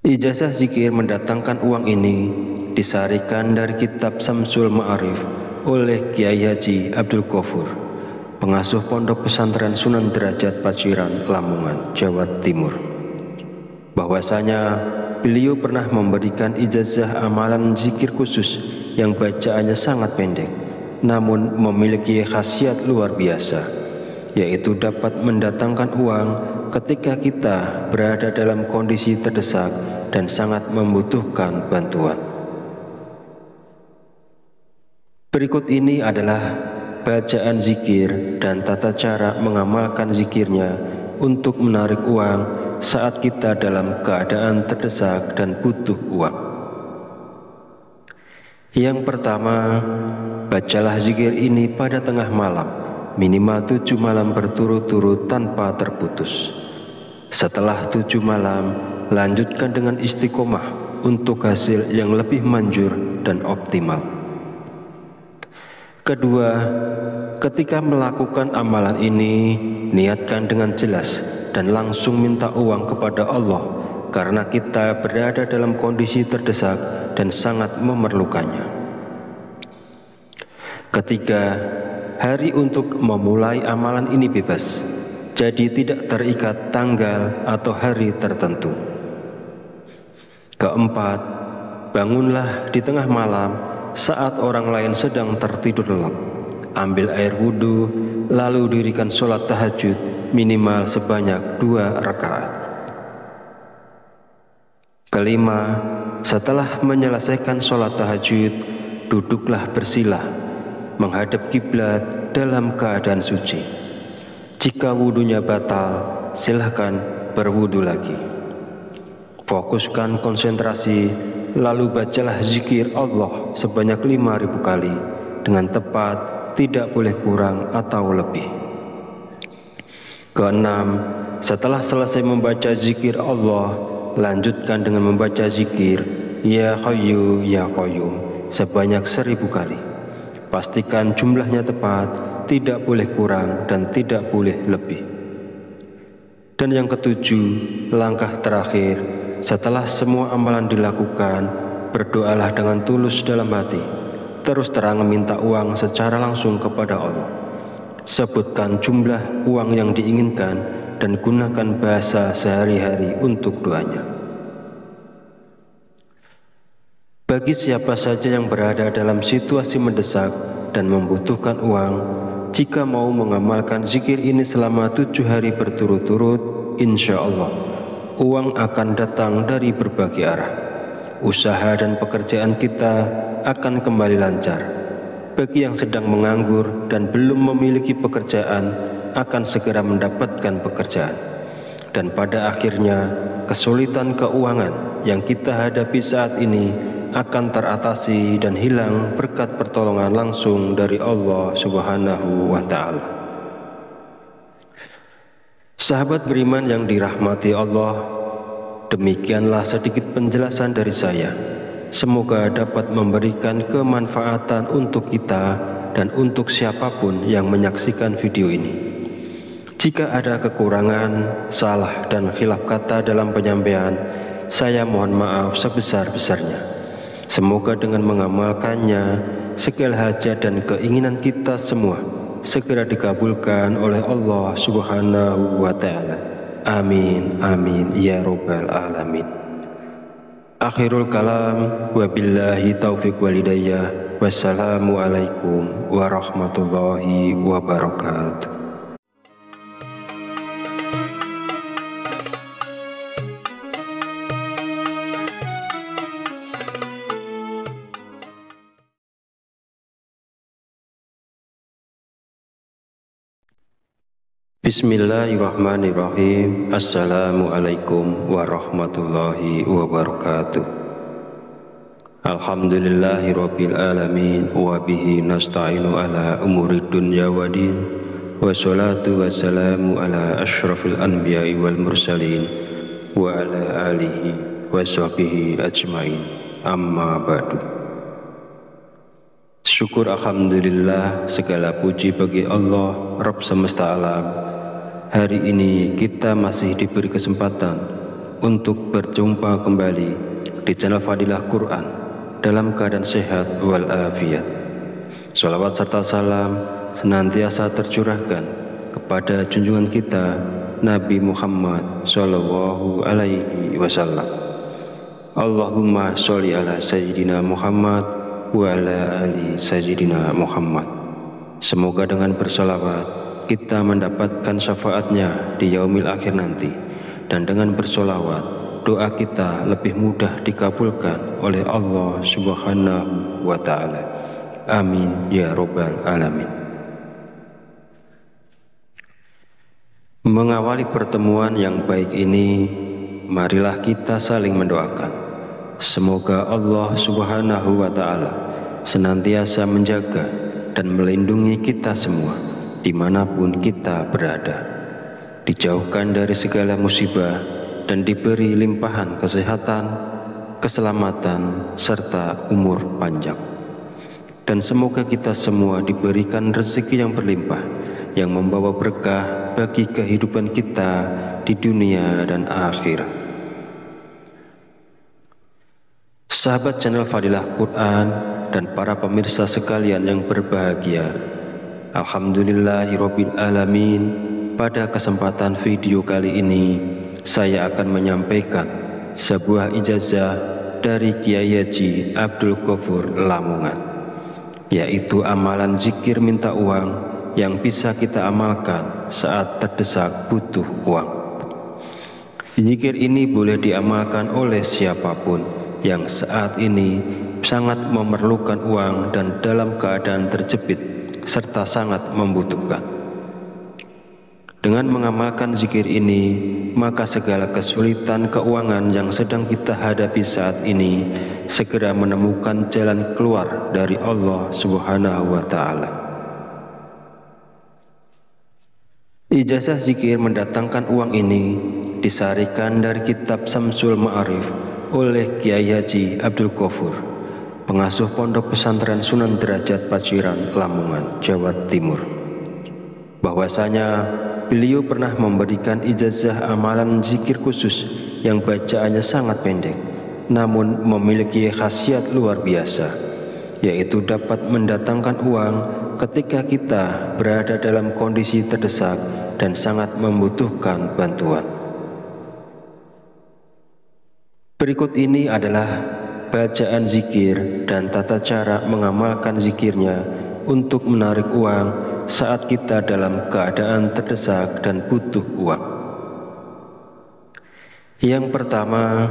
Ijazah zikir mendatangkan uang ini disarikan dari kitab Samsul Ma'arif oleh Kiai Haji Abdul Ghafur, pengasuh Pondok Pesantren Sunan Derajat Paciran, Lamongan, Jawa Timur. Bahwasanya beliau pernah memberikan ijazah amalan zikir khusus yang bacaannya sangat pendek, namun memiliki khasiat luar biasa, yaitu dapat mendatangkan uang ketika kita berada dalam kondisi terdesak dan sangat membutuhkan bantuan. Berikut ini adalah bacaan zikir dan tata cara mengamalkan zikirnya untuk menarik uang saat kita dalam keadaan terdesak dan butuh uang. Yang pertama, bacalah zikir ini pada tengah malam, minimal 7 malam berturut-turut tanpa terputus. Setelah 7 malam, lanjutkan dengan istiqomah untuk hasil yang lebih manjur dan optimal. Kedua, ketika melakukan amalan ini, niatkan dengan jelas dan langsung minta uang kepada Allah karena kita berada dalam kondisi terdesak dan sangat memerlukannya. Ketiga, hari untuk memulai amalan ini bebas, jadi tidak terikat tanggal atau hari tertentu. Keempat, bangunlah di tengah malam saat orang lain sedang tertidur lelap. Ambil air wudhu, lalu dirikan sholat tahajud minimal sebanyak 2 rakaat. Kelima, setelah menyelesaikan sholat tahajud, duduklah bersila, menghadap kiblat dalam keadaan suci. Jika wudhunya batal, silahkan berwudhu lagi. Fokuskan konsentrasi, lalu bacalah zikir Allah sebanyak 5.000 kali dengan tepat, tidak boleh kurang atau lebih. Keenam, setelah selesai membaca zikir Allah, lanjutkan dengan membaca zikir Ya Hayyu Ya Qayyum sebanyak 1.000 kali. Pastikan jumlahnya tepat, tidak boleh kurang dan tidak boleh lebih. Dan yang ketujuh, langkah terakhir, setelah semua amalan dilakukan, berdoalah dengan tulus dalam hati, terus terang meminta uang secara langsung kepada Allah. Sebutkan jumlah uang yang diinginkan dan gunakan bahasa sehari-hari untuk doanya. Bagi siapa saja yang berada dalam situasi mendesak dan membutuhkan uang, jika mau mengamalkan zikir ini selama 7 hari berturut-turut, insya Allah uang akan datang dari berbagai arah. Usaha dan pekerjaan kita akan kembali lancar. Bagi yang sedang menganggur dan belum memiliki pekerjaan, akan segera mendapatkan pekerjaan. Dan pada akhirnya, kesulitan keuangan yang kita hadapi saat ini akan teratasi dan hilang berkat pertolongan langsung dari Allah Subhanahu wa Ta'ala. Sahabat beriman yang dirahmati Allah, demikianlah sedikit penjelasan dari saya. Semoga dapat memberikan kemanfaatan untuk kita dan untuk siapapun yang menyaksikan video ini. Jika ada kekurangan, salah dan khilaf kata dalam penyampaian, saya mohon maaf sebesar-besarnya. Semoga dengan mengamalkannya, segala hajat dan keinginan kita semua segera dikabulkan oleh Allah Subhanahu wa Ta'ala. Amin, amin, ya Rabbal Alamin. Akhirul kalam, wabillahi taufiq walhidayah. Wassalamualaikum warahmatullahi wabarakatuh. Bismillahirrahmanirrahim. Assalamualaikum warahmatullahi wabarakatuh. Alhamdulillahirabbil alamin wa bihi nasta'inu ala umuri dunya waddin. Wassalatu wassalamu ala asyrafil anbiya'i wal mursalin wa ala alihi wa sahbihi ajmain. Amma ba'du. Syukur alhamdulillah, segala puji bagi Allah Rabb semesta alam. Hari ini kita masih diberi kesempatan untuk berjumpa kembali di channel Fadilah Quran dalam keadaan sehat walafiat. Sholawat serta salam senantiasa tercurahkan kepada junjungan kita Nabi Muhammad Sallallahu Alaihi Wasallam. Allahumma sholli ala Sayyidina Muhammad wa ala ali Sayyidina Muhammad. Semoga dengan bersolawat kita mendapatkan syafaatnya di yaumil akhir nanti, dan dengan bersolawat doa kita lebih mudah dikabulkan oleh Allah Subhanahu wa Ta'ala. Amin ya Rabbal Alamin. Mengawali pertemuan yang baik ini, marilah kita saling mendoakan. Semoga Allah Subhanahu wa Ta'ala senantiasa menjaga dan melindungi kita semua dimanapun kita berada, dijauhkan dari segala musibah dan diberi limpahan kesehatan, keselamatan, serta umur panjang. Dan semoga kita semua diberikan rezeki yang berlimpah, yang membawa berkah bagi kehidupan kita di dunia dan akhirat. Sahabat channel Fadilah Quran dan para pemirsa sekalian yang berbahagia, Alhamdulillahirabbil alamin. Pada kesempatan video kali ini saya akan menyampaikan sebuah ijazah dari Kiai Haji Abdul Ghafur Lamongan, yaitu amalan zikir minta uang yang bisa kita amalkan saat terdesak butuh uang. Zikir ini boleh diamalkan oleh siapapun yang saat ini sangat memerlukan uang dan dalam keadaan terjepit serta sangat membutuhkan. Dengan mengamalkan zikir ini, maka segala kesulitan keuangan yang sedang kita hadapi saat ini segera menemukan jalan keluar dari Allah Subhanahu wa Ta'ala. Ijazah zikir mendatangkan uang ini disarikan dari kitab Samsul Ma'arif oleh Kiai Haji Abdul Ghafur, pengasuh Pondok Pesantren Sunan Derajat Paciran, Lamongan, Jawa Timur. Bahwasanya beliau pernah memberikan ijazah amalan zikir khusus yang bacaannya sangat pendek, namun memiliki khasiat luar biasa, yaitu dapat mendatangkan uang ketika kita berada dalam kondisi terdesak dan sangat membutuhkan bantuan. Berikut ini adalah bacaan zikir dan tata cara mengamalkan zikirnya untuk menarik uang saat kita dalam keadaan terdesak dan butuh uang. Yang pertama,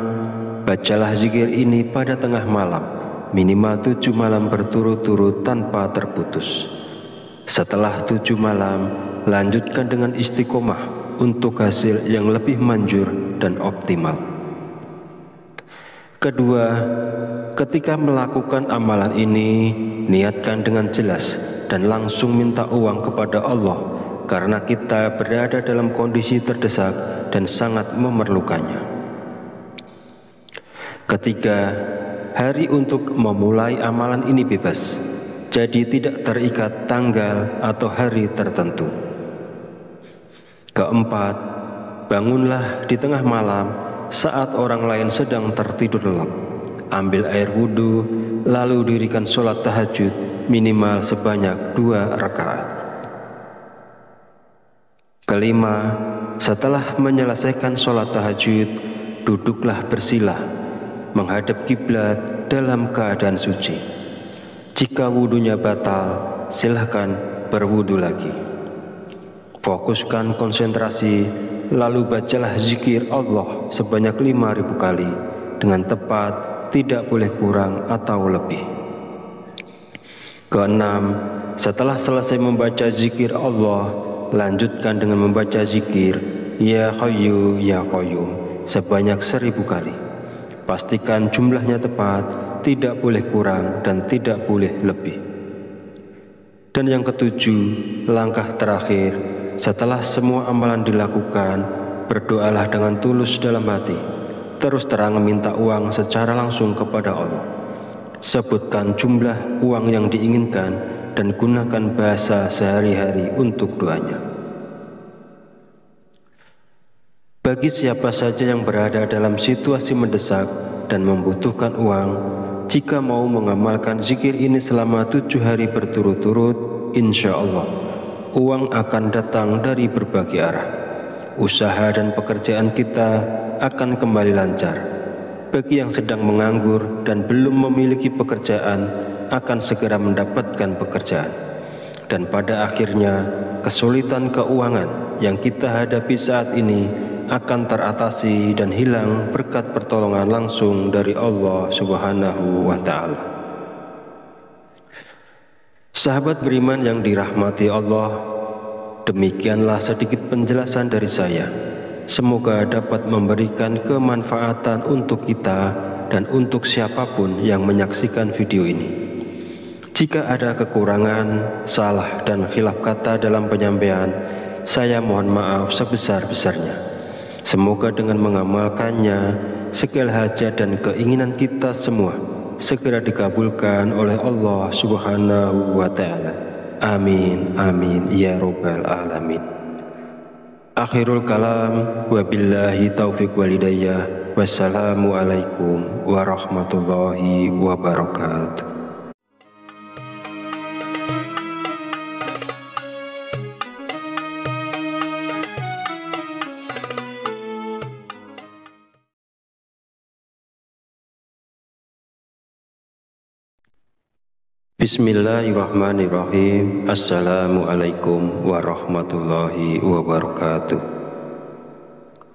bacalah zikir ini pada tengah malam, minimal 7 malam berturut-turut tanpa terputus. Setelah 7 malam, lanjutkan dengan istiqomah untuk hasil yang lebih manjur dan optimal. Kedua, ketika melakukan amalan ini, niatkan dengan jelas dan langsung minta uang kepada Allah, karena kita berada dalam kondisi terdesak dan sangat memerlukannya. Ketiga, hari untuk memulai amalan ini bebas, jadi tidak terikat tanggal atau hari tertentu. Keempat, bangunlah di tengah malam saat orang lain sedang tertidur lelap. Ambil air wudhu, lalu dirikan sholat tahajud minimal sebanyak 2 rakaat. Kelima, setelah menyelesaikan sholat tahajud, duduklah bersila menghadap kiblat dalam keadaan suci. Jika wudhunya batal, silahkan berwudhu lagi. Fokuskan konsentrasi, lalu bacalah zikir Allah sebanyak 5.000 kali dengan tepat, tidak boleh kurang atau lebih. Keenam, setelah selesai membaca zikir Allah, lanjutkan dengan membaca zikir Ya Hayyu Ya Qayyum sebanyak 1.000 kali. Pastikan jumlahnya tepat, tidak boleh kurang dan tidak boleh lebih. Dan yang ketujuh, langkah terakhir, setelah semua amalan dilakukan, berdoalah dengan tulus dalam hati, terus terang minta uang secara langsung kepada Allah. Sebutkan jumlah uang yang diinginkan dan gunakan bahasa sehari-hari untuk doanya. Bagi siapa saja yang berada dalam situasi mendesak dan membutuhkan uang, jika mau mengamalkan zikir ini selama 7 hari berturut-turut, insya Allah uang akan datang dari berbagai arah. Usaha dan pekerjaan kita akan kembali lancar. Bagi yang sedang menganggur dan belum memiliki pekerjaan, akan segera mendapatkan pekerjaan. Dan pada akhirnya, kesulitan keuangan yang kita hadapi saat ini akan teratasi dan hilang berkat pertolongan langsung dari Allah Subhanahu wa Ta'ala. Sahabat beriman yang dirahmati Allah, demikianlah sedikit penjelasan dari saya. Semoga dapat memberikan kemanfaatan untuk kita dan untuk siapapun yang menyaksikan video ini. Jika ada kekurangan, salah dan khilaf kata dalam penyampaian, saya mohon maaf sebesar-besarnya. Semoga dengan mengamalkannya, segala hajat dan keinginan kita semua segera dikabulkan oleh Allah Subhanahu wa Ta'ala. Amin, amin, ya Rabbal Alamin. Akhirul kalam, wabillahi taufiq walidayah. Wassalamualaikum warahmatullahi wabarakatuh. Bismillahirrahmanirrahim. Assalamualaikum warahmatullahi wabarakatuh.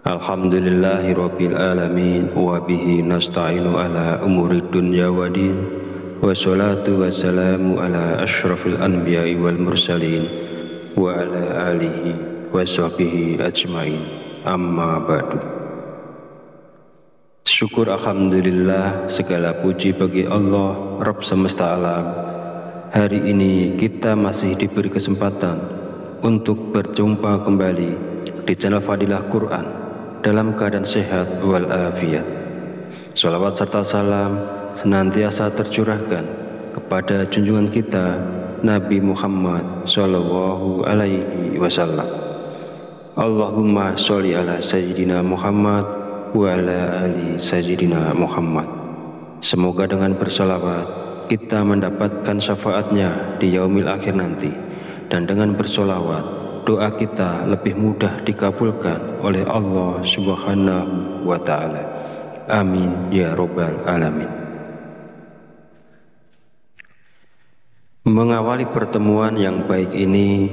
Alhamdulillahirabbil alamin wa bihi nasta'inu ala umuri dunya waddin. Wassalatu wassalamu ala asyrafil anbiya'i wal mursalin wa ala alihi wa sahbihi ajmain. Amma ba'du. Syukur alhamdulillah, segala puji bagi Allah Rabb semesta alam. Hari ini kita masih diberi kesempatan untuk berjumpa kembali di channel Fadilah Quran dalam keadaan sehat walafiat. Salawat serta salam senantiasa tercurahkan kepada junjungan kita Nabi Muhammad Sallallahu Alaihi Wasallam. Allahumma sholli ala Sayyidina Muhammad wa ala ali Sayyidina Muhammad. Semoga dengan bersolawat kita mendapatkan syafaatnya di yaumil akhir nanti, dan dengan bersolawat doa kita lebih mudah dikabulkan oleh Allah Subhanahu wa Ta'ala. Amin ya Rabbal Alamin. Mengawali pertemuan yang baik ini,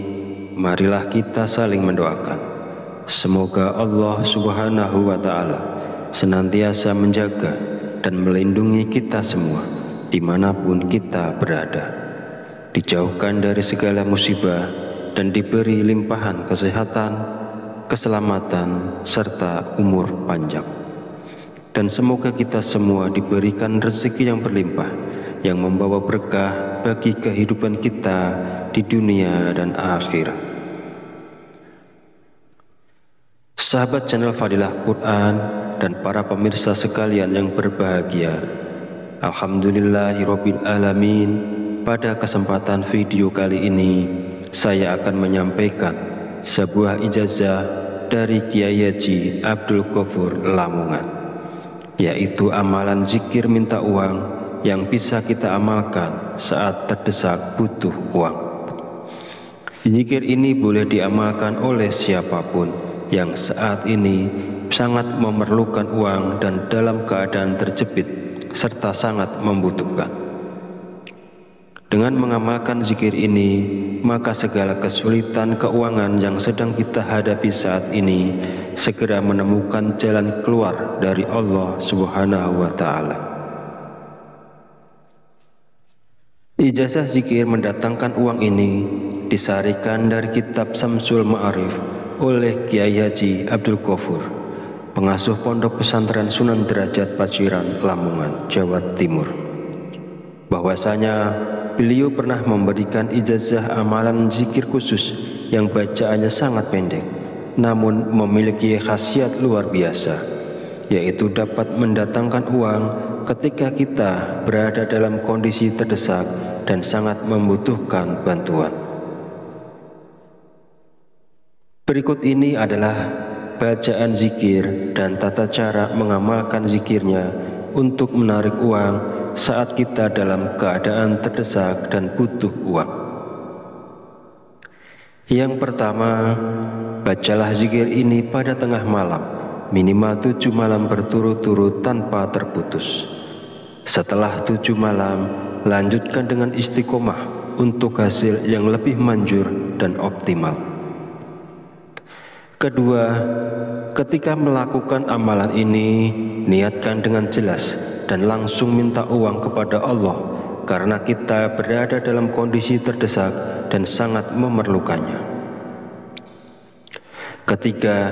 marilah kita saling mendoakan. Semoga Allah Subhanahu wa Ta'ala senantiasa menjaga dan melindungi kita semua dimanapun kita berada, dijauhkan dari segala musibah dan diberi limpahan kesehatan, keselamatan, serta umur panjang. Dan semoga kita semua diberikan rezeki yang berlimpah, yang membawa berkah bagi kehidupan kita di dunia dan akhirat. Sahabat channel Fadilah Quran dan para pemirsa sekalian yang berbahagia, alhamdulillahirabbil alamin. Pada kesempatan video kali ini saya akan menyampaikan sebuah ijazah dari Kiai Haji Abdul Ghafur Lamongan, yaitu amalan zikir minta uang yang bisa kita amalkan saat terdesak butuh uang. Zikir ini boleh diamalkan oleh siapapun yang saat ini sangat memerlukan uang dan dalam keadaan terjepit serta sangat membutuhkan. Dengan mengamalkan zikir ini, maka segala kesulitan keuangan yang sedang kita hadapi saat ini segera menemukan jalan keluar dari Allah Subhanahu wa Ta'ala. Ijazah zikir mendatangkan uang ini disarikan dari kitab Samsul Ma'arif oleh Kiai Haji Abdul Ghafur, pengasuh Pondok Pesantren Sunan Derajat Paciran, Lamongan, Jawa Timur. Bahwasanya beliau pernah memberikan ijazah amalan zikir khusus yang bacaannya sangat pendek, namun memiliki khasiat luar biasa, yaitu dapat mendatangkan uang ketika kita berada dalam kondisi terdesak dan sangat membutuhkan bantuan. Berikut ini adalah bacaan zikir dan tata cara mengamalkan zikirnya untuk menarik uang saat kita dalam keadaan terdesak dan butuh uang. Yang pertama, bacalah zikir ini pada tengah malam, minimal 7 malam berturut-turut tanpa terputus. Setelah 7 malam, lanjutkan dengan istiqomah untuk hasil yang lebih manjur dan optimal. Kedua, ketika melakukan amalan ini, niatkan dengan jelas dan langsung minta uang kepada Allah karena kita berada dalam kondisi terdesak dan sangat memerlukannya. Ketiga,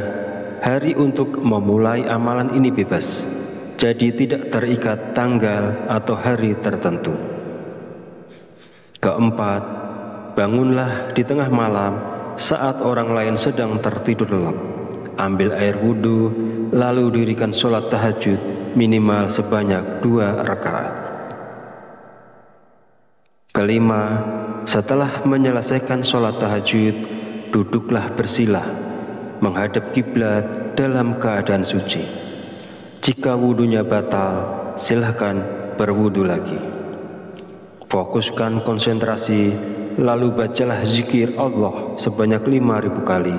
hari untuk memulai amalan ini bebas, jadi tidak terikat tanggal atau hari tertentu. Keempat, bangunlah di tengah malam saat orang lain sedang tertidur lelap. Ambil air wudhu, lalu dirikan sholat tahajud minimal sebanyak 2 rakaat. Kelima, setelah menyelesaikan sholat tahajud, duduklah bersila, menghadap kiblat dalam keadaan suci. Jika wudhunya batal, silahkan berwudhu lagi. Fokuskan konsentrasi, lalu bacalah zikir Allah sebanyak 5.000 kali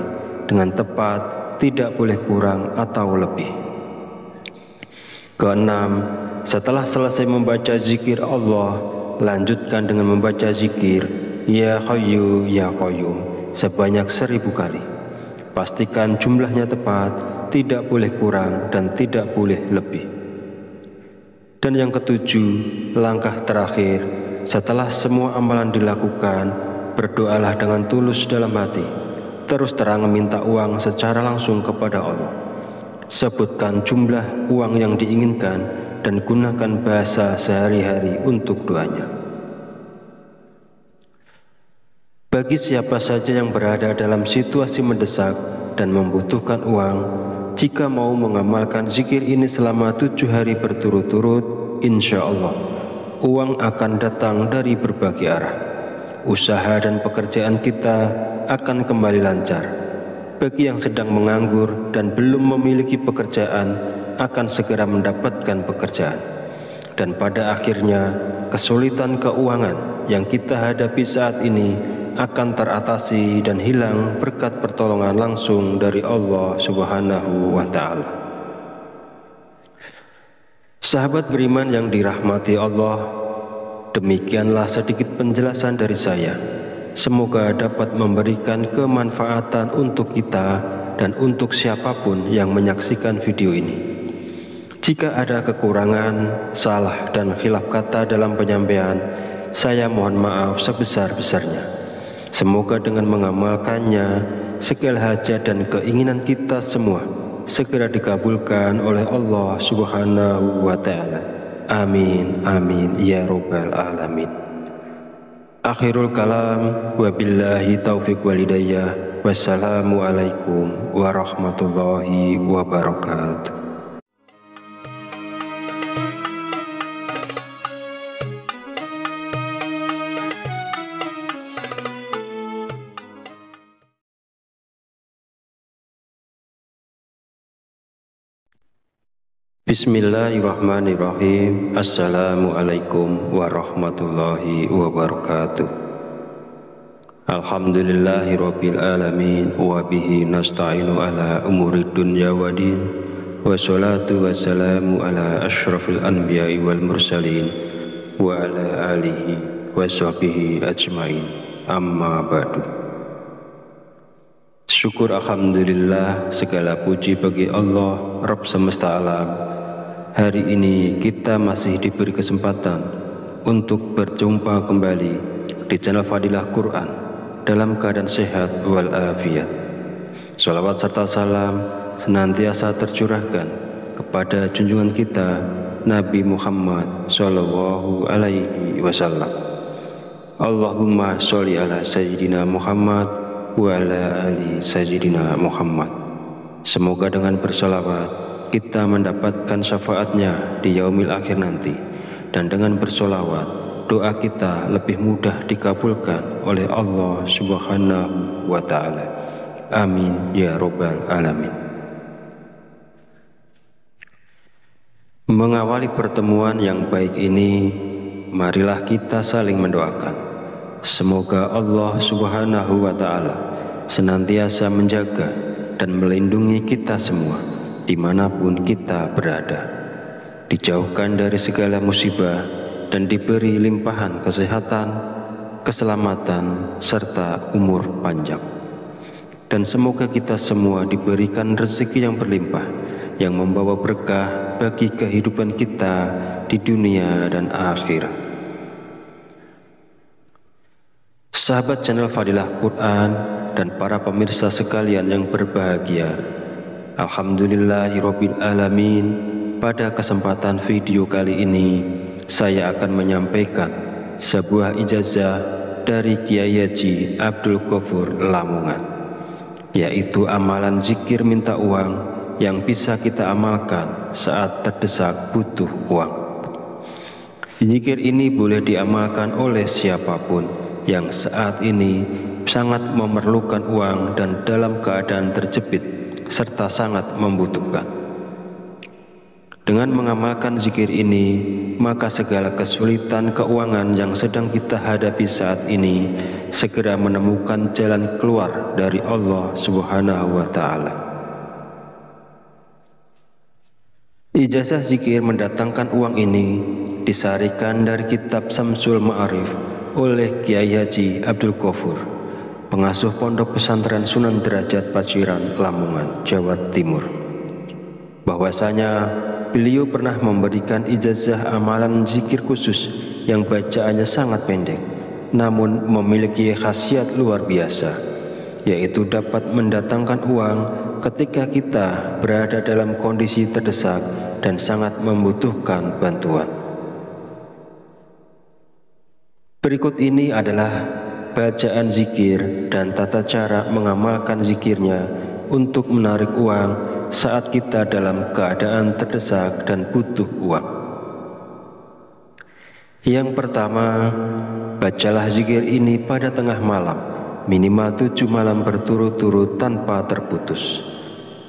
dengan tepat, tidak boleh kurang atau lebih. Keenam, setelah selesai membaca zikir Allah, lanjutkan dengan membaca zikir Ya Hayyu Ya Qayyum sebanyak 1.000 kali. Pastikan jumlahnya tepat, tidak boleh kurang dan tidak boleh lebih. Dan yang ketujuh, langkah terakhir, setelah semua amalan dilakukan, berdoalah dengan tulus dalam hati, terus terang meminta uang secara langsung kepada Allah. Sebutkan jumlah uang yang diinginkan dan gunakan bahasa sehari-hari untuk doanya. Bagi siapa saja yang berada dalam situasi mendesak dan membutuhkan uang, jika mau mengamalkan zikir ini selama 7 hari berturut-turut, insya Allah uang akan datang dari berbagai arah. Usaha dan pekerjaan kita akan kembali lancar. Bagi yang sedang menganggur dan belum memiliki pekerjaan, akan segera mendapatkan pekerjaan. Dan pada akhirnya, kesulitan keuangan yang kita hadapi saat ini akan teratasi dan hilang berkat pertolongan langsung dari Allah Subhanahu wa Ta'ala. Sahabat beriman yang dirahmati Allah, demikianlah sedikit penjelasan dari saya. Semoga dapat memberikan kemanfaatan untuk kita dan untuk siapapun yang menyaksikan video ini. Jika ada kekurangan, salah dan khilaf kata dalam penyampaian, saya mohon maaf sebesar-besarnya. Semoga dengan mengamalkannya, segala hajat dan keinginan kita semua segera dikabulkan oleh Allah Subhanahu wa Ta'ala. Amin, amin, ya Rabbal Alamin. Akhirul kalam, wabillahi taufiq walidayah. Wassalamualaikum warahmatullahi wabarakatuh. Bismillahirrahmanirrahim. Assalamualaikum warahmatullahi wabarakatuh. Alhamdulillahirabbil alamin wa bihi nasta'inu ala umurid dunya waddin. Wassalatu wassalamu ala asyrafil anbiya'i wal mursalin wa ala alihi wa sahbihi ajmain. Amma ba'du. Syukur alhamdulillah, segala puji bagi Allah Rabb semesta alam. Hari ini kita masih diberi kesempatan untuk berjumpa kembali di channel Fadilah Quran dalam keadaan sehat walafiat. Shalawat serta salam senantiasa tercurahkan kepada junjungan kita Nabi Muhammad Sallallahu Alaihi Wasallam. Allahumma sholli ala Sayyidina Muhammad wa ala ali Sayyidina Muhammad. Semoga dengan bersolawat kita mendapatkan syafaatnya di yaumil akhir nanti, dan dengan bersolawat doa kita lebih mudah dikabulkan oleh Allah Subhanahu wa Ta'ala. Amin ya Rabbal Alamin. Mengawali pertemuan yang baik ini, marilah kita saling mendoakan. Semoga Allah Subhanahu wa Ta'ala senantiasa menjaga dan melindungi kita semua dimanapun kita berada, dijauhkan dari segala musibah dan diberi limpahan kesehatan, keselamatan, serta umur panjang. Dan semoga kita semua diberikan rezeki yang berlimpah, yang membawa berkah bagi kehidupan kita di dunia dan akhirat. Sahabat channel Fadilah Quran dan para pemirsa sekalian yang berbahagia, Alhamdulillahirabbil alamin. Pada kesempatan video kali ini, saya akan menyampaikan sebuah ijazah dari Kiai Haji Abdul Ghafur Lamongan, yaitu amalan zikir minta uang yang bisa kita amalkan saat terdesak butuh uang. Zikir ini boleh diamalkan oleh siapapun yang saat ini sangat memerlukan uang dan dalam keadaan terjepit serta sangat membutuhkan. Dengan mengamalkan zikir ini, maka segala kesulitan keuangan yang sedang kita hadapi saat ini segera menemukan jalan keluar dari Allah Subhanahu wa Ta'ala. Ijazah zikir mendatangkan uang ini disarikan dari kitab Samsul Ma'arif oleh Kiai Haji Abdul Ghafur, pengasuh Pondok Pesantren Sunan Derajat Paciran, Lamongan, Jawa Timur. Bahwasanya beliau pernah memberikan ijazah amalan zikir khusus yang bacaannya sangat pendek, namun memiliki khasiat luar biasa, yaitu dapat mendatangkan uang ketika kita berada dalam kondisi terdesak dan sangat membutuhkan bantuan. Berikut ini adalah bacaan zikir dan tata cara mengamalkan zikirnya untuk menarik uang saat kita dalam keadaan terdesak dan butuh uang. Yang pertama, bacalah zikir ini pada tengah malam, minimal 7 malam berturut-turut tanpa terputus.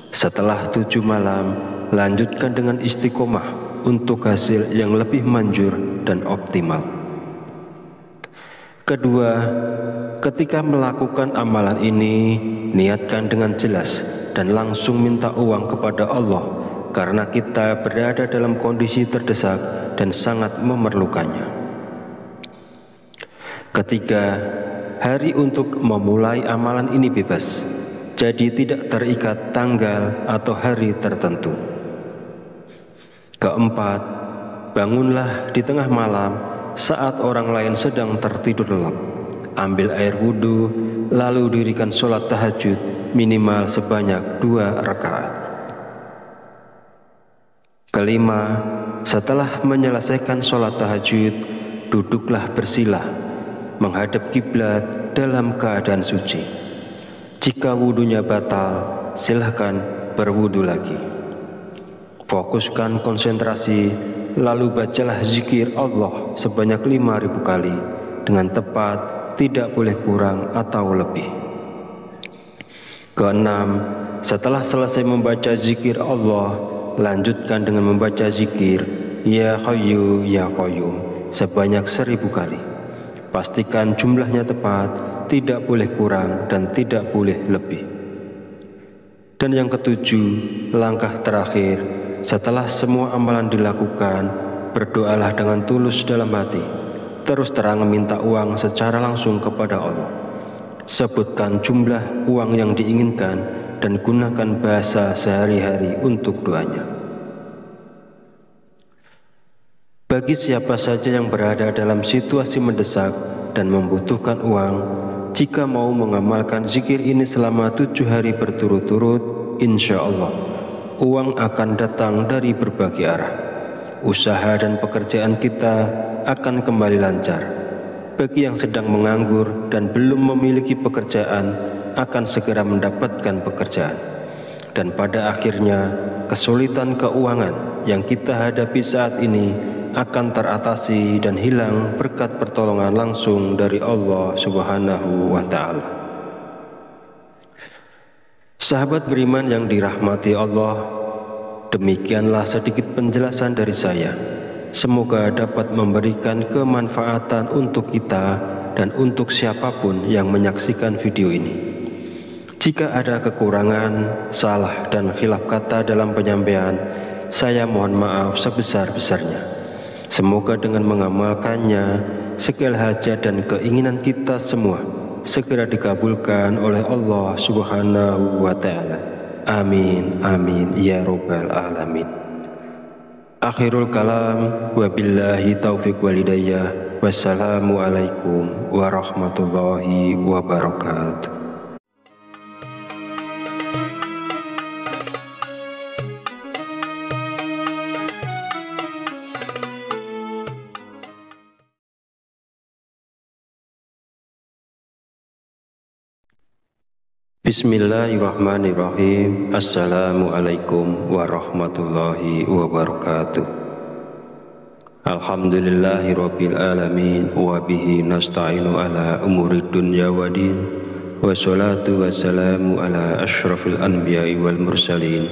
Setelah 7 malam, lanjutkan dengan istiqomah untuk hasil yang lebih manjur dan optimal. Kedua, ketika melakukan amalan ini, niatkan dengan jelas dan langsung minta uang kepada Allah karena kita berada dalam kondisi terdesak dan sangat memerlukannya. Ketiga, hari untuk memulai amalan ini bebas, jadi tidak terikat tanggal atau hari tertentu. Keempat, bangunlah di tengah malam saat orang lain sedang tertidur lelap. Ambil air wudhu, lalu dirikan sholat tahajud minimal sebanyak 2 rakaat. Kelima, setelah menyelesaikan sholat tahajud, duduklah bersilah, menghadap kiblat dalam keadaan suci. Jika wudhunya batal, silahkan berwudhu lagi. Fokuskan konsentrasi, lalu bacalah zikir Allah sebanyak 5.000 kali dengan tepat, tidak boleh kurang atau lebih. Keenam, setelah selesai membaca zikir Allah, lanjutkan dengan membaca zikir Ya Hayyu Ya Qayyum sebanyak 1.000 kali. Pastikan jumlahnya tepat, tidak boleh kurang dan tidak boleh lebih. Dan yang ketujuh, langkah terakhir, setelah semua amalan dilakukan, berdoalah dengan tulus dalam hati, terus terang meminta uang secara langsung kepada Allah. Sebutkan jumlah uang yang diinginkan dan gunakan bahasa sehari-hari untuk doanya. Bagi siapa saja yang berada dalam situasi mendesak dan membutuhkan uang, jika mau mengamalkan zikir ini selama 7 hari berturut-turut, insya Allah uang akan datang dari berbagai arah. Usaha dan pekerjaan kita akan kembali lancar. Bagi yang sedang menganggur dan belum memiliki pekerjaan, akan segera mendapatkan pekerjaan. Dan pada akhirnya, kesulitan keuangan yang kita hadapi saat ini akan teratasi dan hilang berkat pertolongan langsung dari Allah Subhanahu wa Ta'ala. Sahabat beriman yang dirahmati Allah, demikianlah sedikit penjelasan dari saya. Semoga dapat memberikan kemanfaatan untuk kita dan untuk siapapun yang menyaksikan video ini. Jika ada kekurangan, salah dan khilaf kata dalam penyampaian, saya mohon maaf sebesar-besarnya. Semoga dengan mengamalkannya, segala hajat dan keinginan kita semua segera dikabulkan oleh Allah Subhanahu wa Ta'ala. Amin, amin, ya Rabbal Alamin. Akhirul kalam, wabillahi taufiq walhidayah. Wassalamualaikum warahmatullahi wabarakatuh. Bismillahirrahmanirrahim. Assalamualaikum warahmatullahi wabarakatuh. Alhamdulillahirabbil alamin wa bihi nasta'inu ala umuri dunya waddin. Wassalatu wassalamu ala asyrafil anbiya'i wal mursalin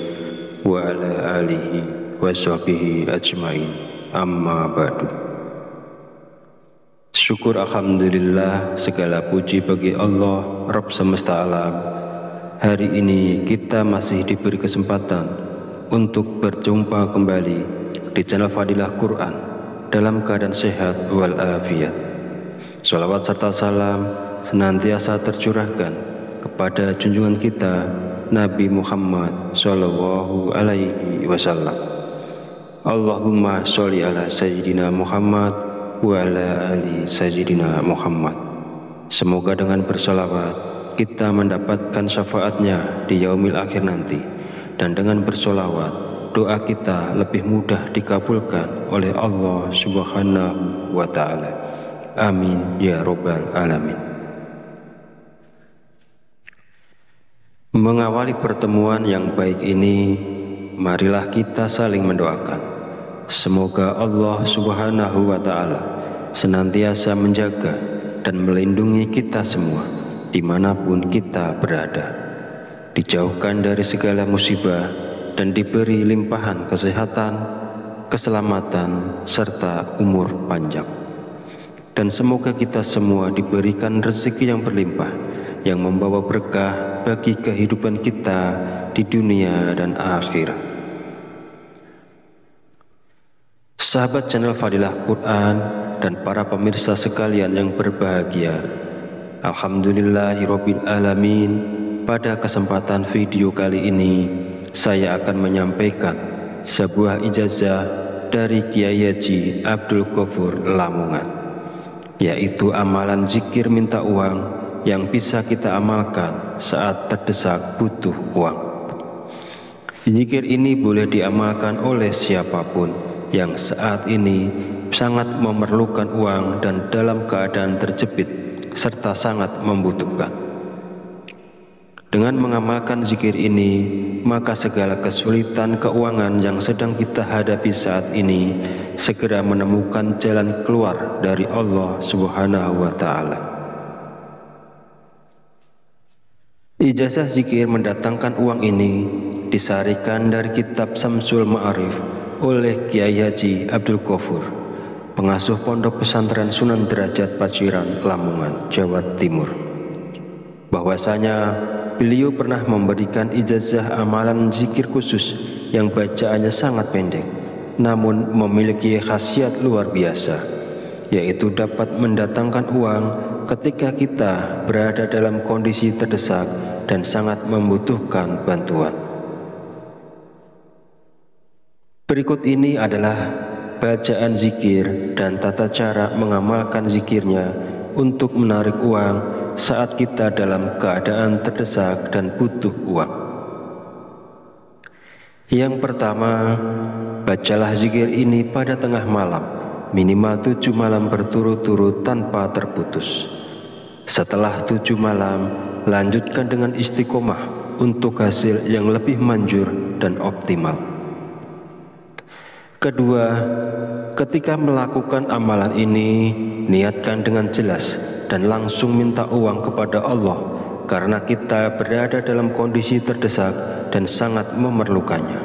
wa ala alihi wa sahbihi ajmain. Amma ba'du. Syukur alhamdulillah, segala puji bagi Allah Rabb semesta alam. Hari ini kita masih diberi kesempatan untuk berjumpa kembali di channel Fadilah Quran dalam keadaan sehat walafiat. Shalawat serta salam senantiasa tercurahkan kepada junjungan kita Nabi Muhammad Sallallahu Alaihi Wasallam. Allahumma sholli ala Sayyidina Muhammad wa ala ali Sayyidina Muhammad. Semoga dengan bersolawat kita mendapatkan syafaatnya di yaumil akhir nanti, dan dengan bersolawat doa kita lebih mudah dikabulkan oleh Allah Subhanahu wa Ta'ala. Amin ya Rabbal Alamin. Mengawali pertemuan yang baik ini, marilah kita saling mendoakan. Semoga Allah Subhanahu wa Ta'ala senantiasa menjaga dan melindungi kita semua dimanapun kita berada, dijauhkan dari segala musibah dan diberi limpahan kesehatan, keselamatan, serta umur panjang. Dan semoga kita semua diberikan rezeki yang berlimpah, yang membawa berkah bagi kehidupan kita di dunia dan akhirat. Sahabat channel Fadilah Quran dan para pemirsa sekalian yang berbahagia, alhamdulillahirabbil alamin. Pada kesempatan video kali ini, saya akan menyampaikan sebuah ijazah dari Kiai Haji Abdul Ghafur Lamongan, yaitu amalan zikir minta uang yang bisa kita amalkan saat terdesak butuh uang. Zikir ini boleh diamalkan oleh siapapun yang saat ini sangat memerlukan uang dan dalam keadaan terjepit serta sangat membutuhkan. Dengan mengamalkan zikir ini, maka segala kesulitan keuangan yang sedang kita hadapi saat ini segera menemukan jalan keluar dari Allah Subhanahu wa Ta'ala. Ijazah zikir mendatangkan uang ini disarikan dari kitab Samsul Ma'arif oleh Kiai Haji Abdul Ghafur, pengasuh Pondok Pesantren Sunan Derajat Paciran, Lamongan, Jawa Timur. Bahwasanya beliau pernah memberikan ijazah amalan zikir khusus yang bacaannya sangat pendek, namun memiliki khasiat luar biasa, yaitu dapat mendatangkan uang ketika kita berada dalam kondisi terdesak dan sangat membutuhkan bantuan. Berikut ini adalah bacaan zikir dan tata cara mengamalkan zikirnya untuk menarik uang saat kita dalam keadaan terdesak dan butuh uang. Yang pertama, bacalah zikir ini pada tengah malam, minimal 7 malam berturut-turut tanpa terputus. Setelah 7 malam, lanjutkan dengan istiqomah untuk hasil yang lebih manjur dan optimal. Kedua, ketika melakukan amalan ini, niatkan dengan jelas dan langsung minta uang kepada Allah, karena kita berada dalam kondisi terdesak dan sangat memerlukannya.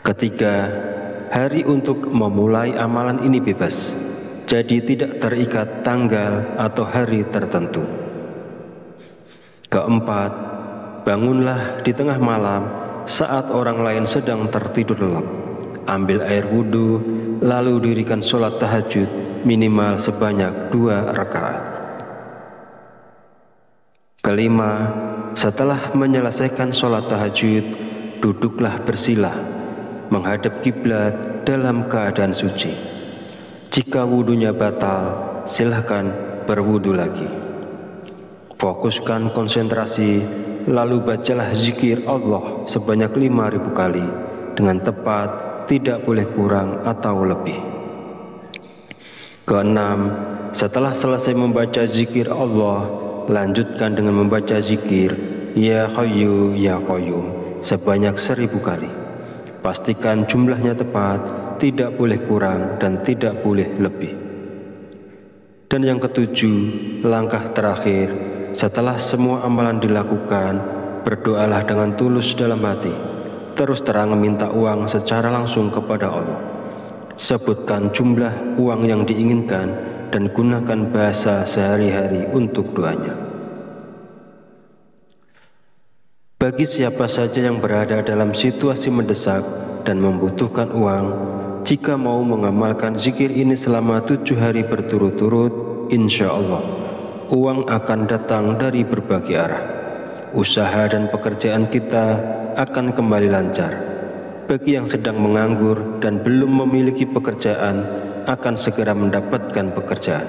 Ketiga, hari untuk memulai amalan ini bebas, jadi tidak terikat tanggal atau hari tertentu. Keempat, bangunlah di tengah malam saat orang lain sedang tertidur lelap. Ambil air wudhu, lalu dirikan sholat tahajud minimal sebanyak 2 rakaat. Kelima, setelah menyelesaikan sholat tahajud, duduklah bersila, menghadap kiblat dalam keadaan suci. Jika wudhunya batal, silahkan berwudhu lagi. Fokuskan konsentrasi, lalu bacalah zikir Allah sebanyak 5.000 kali dengan tepat, tidak boleh kurang atau lebih. Keenam, setelah selesai membaca zikir Allah, lanjutkan dengan membaca zikir Ya Hayyu Ya Qayyum sebanyak 1.000 kali. Pastikan jumlahnya tepat, tidak boleh kurang dan tidak boleh lebih. Dan yang ketujuh, langkah terakhir, setelah semua amalan dilakukan, berdoalah dengan tulus dalam hati, terus terang minta uang secara langsung kepada Allah. Sebutkan jumlah uang yang diinginkan dan gunakan bahasa sehari-hari untuk doanya. Bagi siapa saja yang berada dalam situasi mendesak dan membutuhkan uang, jika mau mengamalkan zikir ini selama 7 hari berturut-turut, insya Allah uang akan datang dari berbagai arah. Usaha dan pekerjaan kita akan kembali lancar. Bagi yang sedang menganggur dan belum memiliki pekerjaan, akan segera mendapatkan pekerjaan.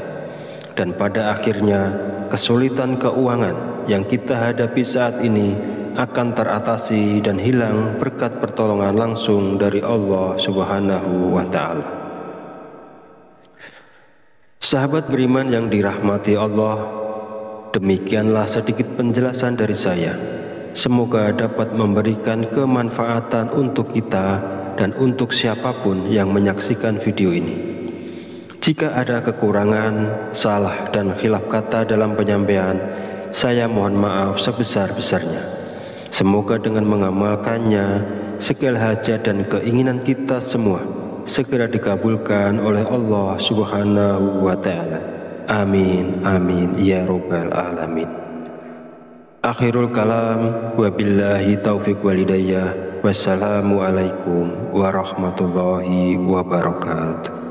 Dan pada akhirnya, kesulitan keuangan yang kita hadapi saat ini akan teratasi dan hilang berkat pertolongan langsung dari Allah Subhanahu wa Ta'ala. Sahabat beriman yang dirahmati Allah, demikianlah sedikit penjelasan dari saya. Semoga dapat memberikan kemanfaatan untuk kita dan untuk siapapun yang menyaksikan video ini. Jika ada kekurangan, salah dan khilaf kata dalam penyampaian, saya mohon maaf sebesar-besarnya. Semoga dengan mengamalkannya, segala hajat dan keinginan kita semua segera dikabulkan oleh Allah Subhanahu wa Ta'ala. Amin, amin, ya Rabbal Alamin. Akhirul kalam, wabillahi taufiq walidayah. Wassalamualaikum warahmatullahi wabarakatuh.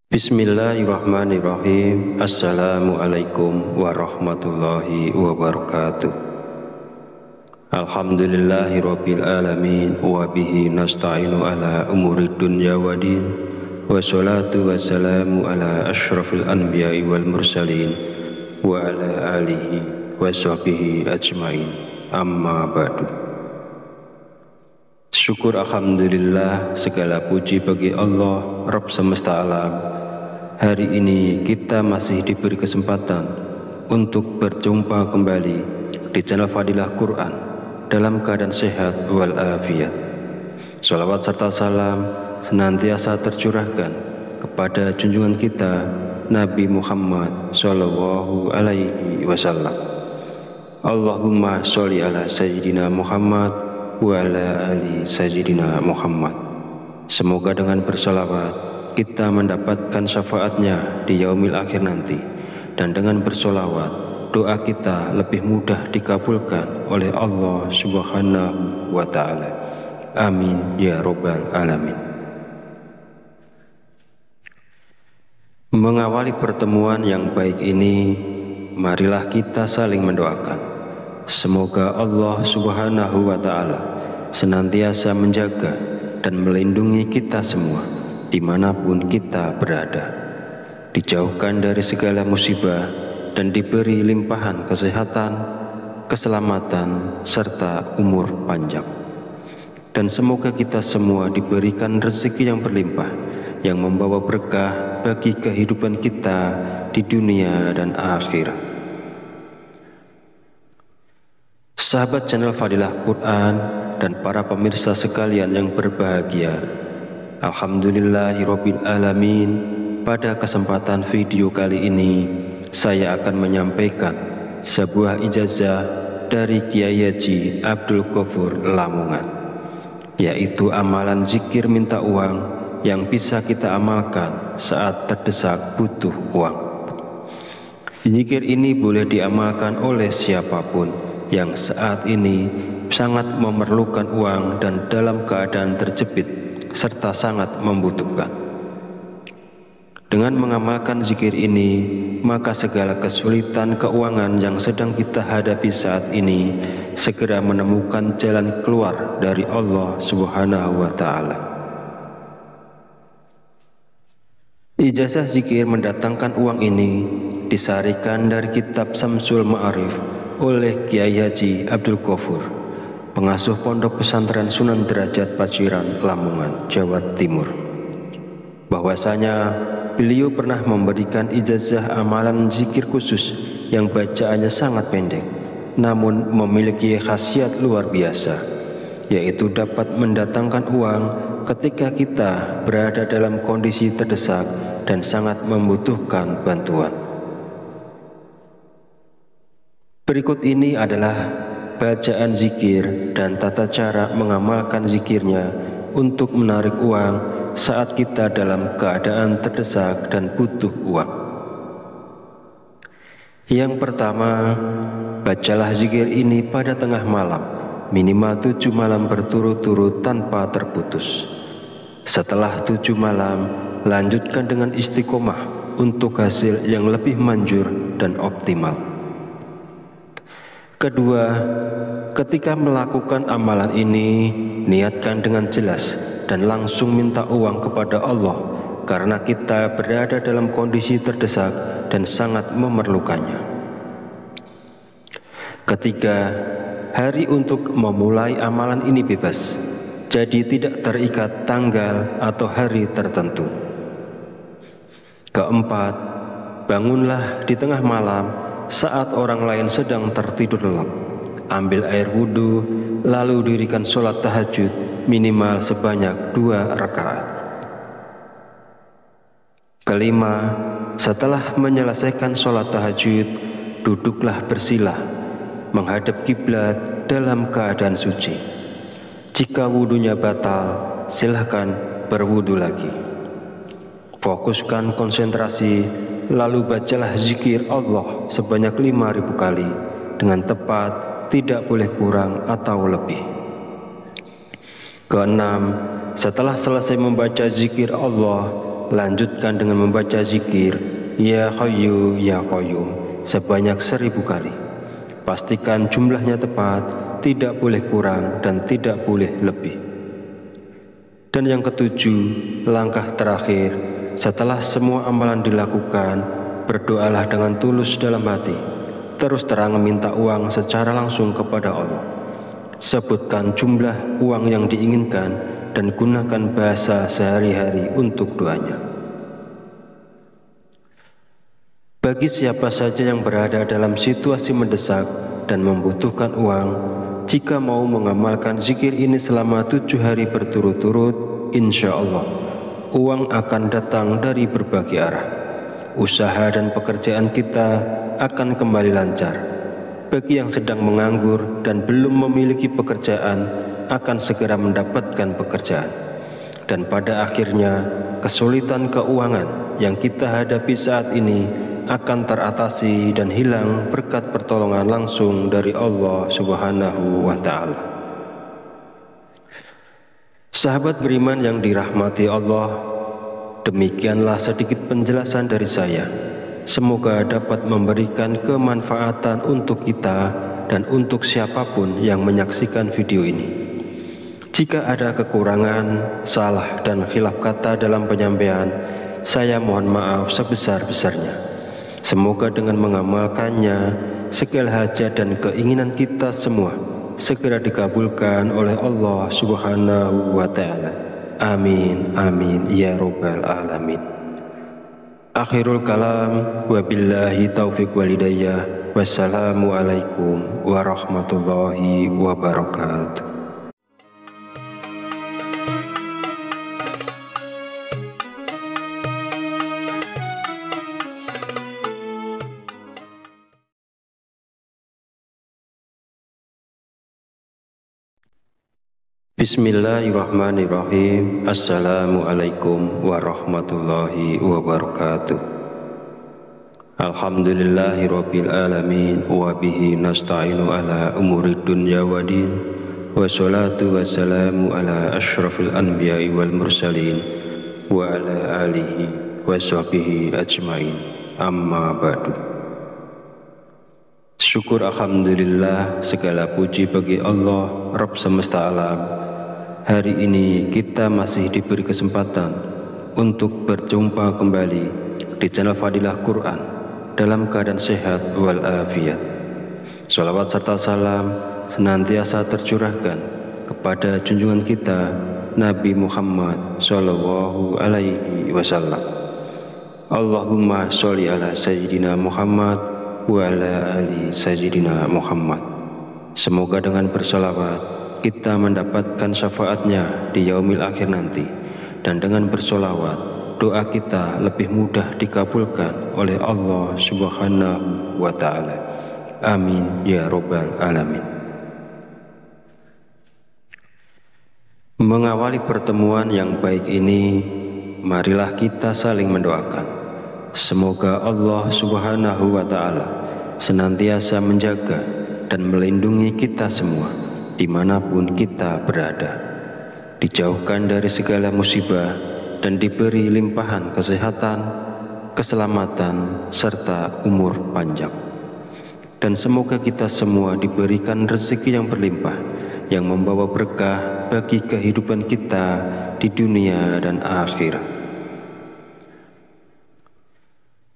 Bismillahirrahmanirrahim. Assalamualaikum warahmatullahi wabarakatuh. Alhamdulillahirabbil alamin wa bihi nasta'inu ala umuri dunya waddin. Wassalatu wassalamu ala asyrafil anbiya'i wal mursalin wa ala alihi wa sahbihi ajmain. Amma ba'du. Syukur alhamdulillah, segala puji bagi Allah Rabb semesta alam. Hari ini kita masih diberi kesempatan untuk berjumpa kembali di channel Fadilah Quran dalam keadaan sehat walafiat. Shalawat serta salam senantiasa tercurahkan kepada junjungan kita Nabi Muhammad Sallallahu Alaihi Wasallam. Allahumma sholli ala Sayyidina Muhammad wa ala ali Sayyidina Muhammad. Semoga dengan bersolawat kita mendapatkan syafaatnya di yaumil akhir nanti, dan dengan bersolawat doa kita lebih mudah dikabulkan oleh Allah Subhanahu wa Ta'ala. Amin ya Rabbal Alamin. Mengawali pertemuan yang baik ini, marilah kita saling mendoakan. Semoga Allah Subhanahu wa Ta'ala senantiasa menjaga dan melindungi kita semua dimanapun kita berada, dijauhkan dari segala musibah dan diberi limpahan kesehatan, keselamatan, serta umur panjang. Dan semoga kita semua diberikan rezeki yang berlimpah, yang membawa berkah bagi kehidupan kita di dunia dan akhirat. Sahabat channel Fadilah Quran, dan para pemirsa sekalian yang berbahagia. Alhamdulillahirabbil alamin. Pada kesempatan video kali ini saya akan menyampaikan sebuah ijazah dari Kiai Haji Abdul Ghafur Lamongan, yaitu amalan zikir minta uang yang bisa kita amalkan saat terdesak butuh uang. Zikir ini boleh diamalkan oleh siapapun yang saat ini sangat memerlukan uang dan dalam keadaan terjepit serta sangat membutuhkan. Dengan mengamalkan zikir ini, maka segala kesulitan keuangan yang sedang kita hadapi saat ini segera menemukan jalan keluar dari Allah Subhanahu wa Ta'ala. Ijazah zikir mendatangkan uang ini disarikan dari kitab Samsul Ma'arif oleh Kiai Haji Abdul Ghafur, pengasuh Pondok Pesantren Sunan Derajat Paciran, Lamongan, Jawa Timur. Bahwasanya beliau pernah memberikan ijazah amalan zikir khusus yang bacaannya sangat pendek, namun memiliki khasiat luar biasa, yaitu dapat mendatangkan uang ketika kita berada dalam kondisi terdesak dan sangat membutuhkan bantuan. Berikut ini adalah bacaan zikir dan tata cara mengamalkan zikirnya untuk menarik uang saat kita dalam keadaan terdesak dan butuh uang. Yang pertama, bacalah zikir ini pada tengah malam, minimal 7 malam berturut-turut tanpa terputus. Setelah 7 malam, lanjutkan dengan istiqomah untuk hasil yang lebih manjur dan optimal. Kedua, ketika melakukan amalan ini, niatkan dengan jelas dan langsung minta uang kepada Allah karena kita berada dalam kondisi terdesak dan sangat memerlukannya. Ketiga, hari untuk memulai amalan ini bebas, jadi tidak terikat tanggal atau hari tertentu. Keempat, bangunlah di tengah malam saat orang lain sedang tertidur lelap. Ambil air wudhu, lalu dirikan sholat tahajud minimal sebanyak 2 rakaat. Kelima, setelah menyelesaikan sholat tahajud, duduklah bersilah, menghadap kiblat dalam keadaan suci. Jika wudhunya batal, silahkan berwudhu lagi. Fokuskan konsentrasi, lalu bacalah zikir Allah sebanyak 5.000 kali dengan tepat, tidak boleh kurang atau lebih. Keenam, setelah selesai membaca zikir Allah, lanjutkan dengan membaca zikir Ya Hayyu Ya Qayyum sebanyak 1.000 kali. Pastikan jumlahnya tepat, tidak boleh kurang dan tidak boleh lebih. Dan yang ketujuh, langkah terakhir, setelah semua amalan dilakukan, berdoalah dengan tulus dalam hati, terus terang minta uang secara langsung kepada Allah. Sebutkan jumlah uang yang diinginkan dan gunakan bahasa sehari-hari untuk doanya. Bagi siapa saja yang berada dalam situasi mendesak dan membutuhkan uang, jika mau mengamalkan zikir ini selama 7 hari berturut-turut, insya Allah uang akan datang dari berbagai arah. Usaha dan pekerjaan kita akan kembali lancar. Bagi yang sedang menganggur dan belum memiliki pekerjaan, akan segera mendapatkan pekerjaan. Dan pada akhirnya, kesulitan keuangan yang kita hadapi saat ini akan teratasi dan hilang berkat pertolongan langsung dari Allah Subhanahu wa Ta'ala. Sahabat beriman yang dirahmati Allah, demikianlah sedikit penjelasan dari saya. Semoga dapat memberikan kemanfaatan untuk kita dan untuk siapapun yang menyaksikan video ini. Jika ada kekurangan, salah dan khilaf kata dalam penyampaian, saya mohon maaf sebesar-besarnya. Semoga dengan mengamalkannya, segala hajat dan keinginan kita semua segera dikabulkan oleh Allah Subhanahu wa Ta'ala. Amin, amin, ya Rabbal Alamin. Akhirul kalam, wabillahi taufiq walhidayah. Wassalamualaikum warahmatullahi wabarakatuh. Bismillahirrahmanirrahim. Assalamualaikum warahmatullahi wabarakatuh. Alhamdulillahirabbil alamin wa bihi nasta'inu ala umurid dunya waddin. Wassalatu wassalamu ala asyrafil anbiya'i wal mursalin wa ala alihi wa sahbihi ajmain. Amma ba'du. Syukur alhamdulillah, segala puji bagi Allah Rabb semesta alam. Hari ini kita masih diberi kesempatan untuk berjumpa kembali di channel Fadilah Quran dalam keadaan sehat walafiat. Shalawat serta salam senantiasa tercurahkan kepada junjungan kita Nabi Muhammad Sallallahu Alaihi Wasallam. Allahumma sholli ala Sayyidina Muhammad wa ala ali Sayyidina Muhammad. Semoga dengan bersalawat kita mendapatkan syafaatnya di yaumil akhir nanti, dan dengan bersolawat doa kita lebih mudah dikabulkan oleh Allah Subhanahu wa Ta'ala. Amin ya Rabbal Alamin. Mengawali pertemuan yang baik ini, marilah kita saling mendoakan. Semoga Allah Subhanahu wa Ta'ala senantiasa menjaga dan melindungi kita semua dimanapun kita berada, dijauhkan dari segala musibah dan diberi limpahan kesehatan, keselamatan, serta umur panjang. Dan semoga kita semua diberikan rezeki yang berlimpah, yang membawa berkah bagi kehidupan kita di dunia dan akhirat.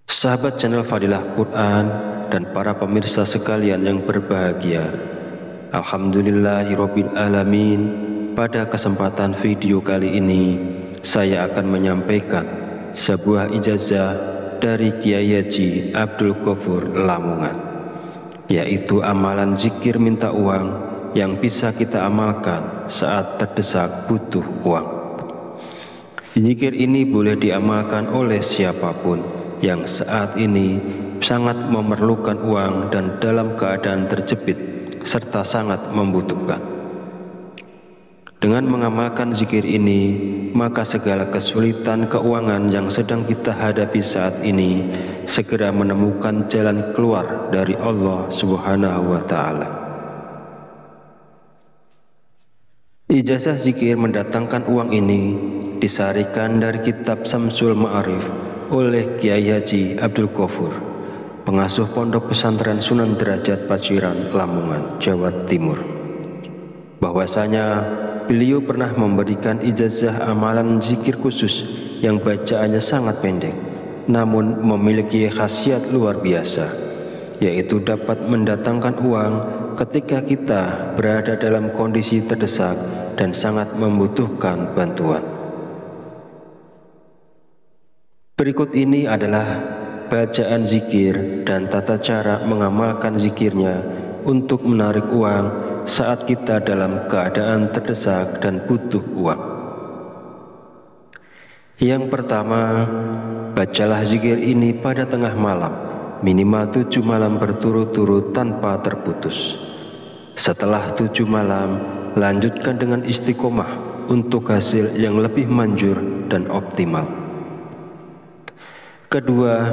Sahabat channel Fadilah Quran dan para pemirsa sekalian yang berbahagia, alhamdulillahirabbil alamin. Pada kesempatan video kali ini saya akan menyampaikan sebuah ijazah dari Kiai Haji Abdul Ghafur Lamongan, yaitu amalan zikir minta uang yang bisa kita amalkan saat terdesak butuh uang. Zikir ini boleh diamalkan oleh siapapun yang saat ini sangat memerlukan uang dan dalam keadaan terjepit serta sangat membutuhkan. Dengan mengamalkan zikir ini, maka segala kesulitan keuangan yang sedang kita hadapi saat ini segera menemukan jalan keluar dari Allah Subhanahu wa Ta'ala. Ijazah zikir mendatangkan uang ini disarikan dari kitab Samsul Ma'arif oleh Kiai Haji Abdul Ghafur, pengasuh Pondok Pesantren Sunan Derajat Paciran, Lamongan, Jawa Timur, bahwasanya beliau pernah memberikan ijazah amalan zikir khusus yang bacaannya sangat pendek, namun memiliki khasiat luar biasa, yaitu dapat mendatangkan uang ketika kita berada dalam kondisi terdesak dan sangat membutuhkan bantuan. Berikut ini adalah bacaan zikir dan tata cara mengamalkan zikirnya untuk menarik uang saat kita dalam keadaan terdesak dan butuh uang. Yang pertama, bacalah zikir ini pada tengah malam, minimal 7 malam berturut-turut tanpa terputus. Setelah 7 malam, lanjutkan dengan istiqomah untuk hasil yang lebih manjur dan optimal. Kedua,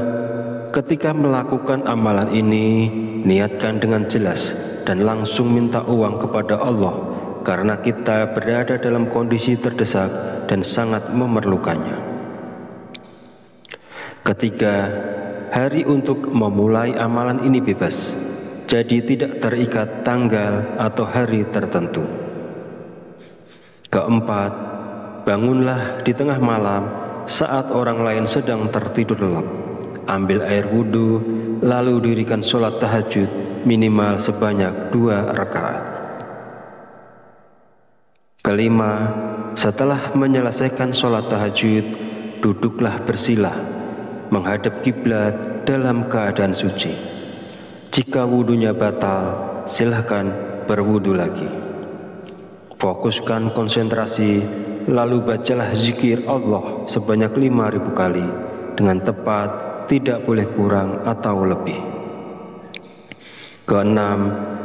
ketika melakukan amalan ini, niatkan dengan jelas dan langsung minta uang kepada Allah, karena kita berada dalam kondisi terdesak dan sangat memerlukannya. Ketiga, hari untuk memulai amalan ini bebas, jadi tidak terikat tanggal atau hari tertentu. Keempat, bangunlah di tengah malam saat orang lain sedang tertidur lelap. Ambil air wudhu, lalu dirikan sholat tahajud minimal sebanyak 2 rakaat. Kelima, setelah menyelesaikan sholat tahajud, duduklah bersilah, menghadap kiblat dalam keadaan suci. Jika wudhunya batal, silahkan berwudhu lagi. Fokuskan konsentrasi lalu bacalah zikir Allah sebanyak 5.000 kali dengan tepat, tidak boleh kurang atau lebih. Keenam,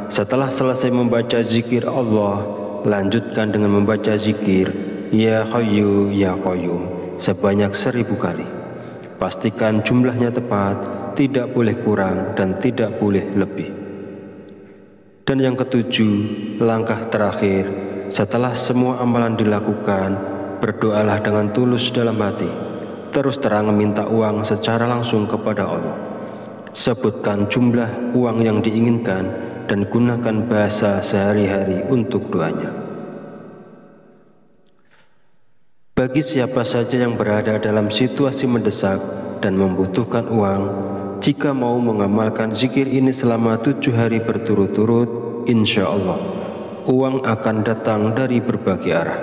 setelah selesai membaca zikir Allah, lanjutkan dengan membaca zikir Ya Hayyu Ya Qayyum sebanyak 1.000 kali. Pastikan jumlahnya tepat, tidak boleh kurang dan tidak boleh lebih. Dan yang ketujuh, langkah terakhir, setelah semua amalan dilakukan, berdoalah dengan tulus dalam hati, terus terang meminta uang secara langsung kepada Allah. Sebutkan jumlah uang yang diinginkan dan gunakan bahasa sehari-hari untuk doanya. Bagi siapa saja yang berada dalam situasi mendesak dan membutuhkan uang, jika mau mengamalkan zikir ini selama 7 hari berturut-turut, insya Allah uang akan datang dari berbagai arah.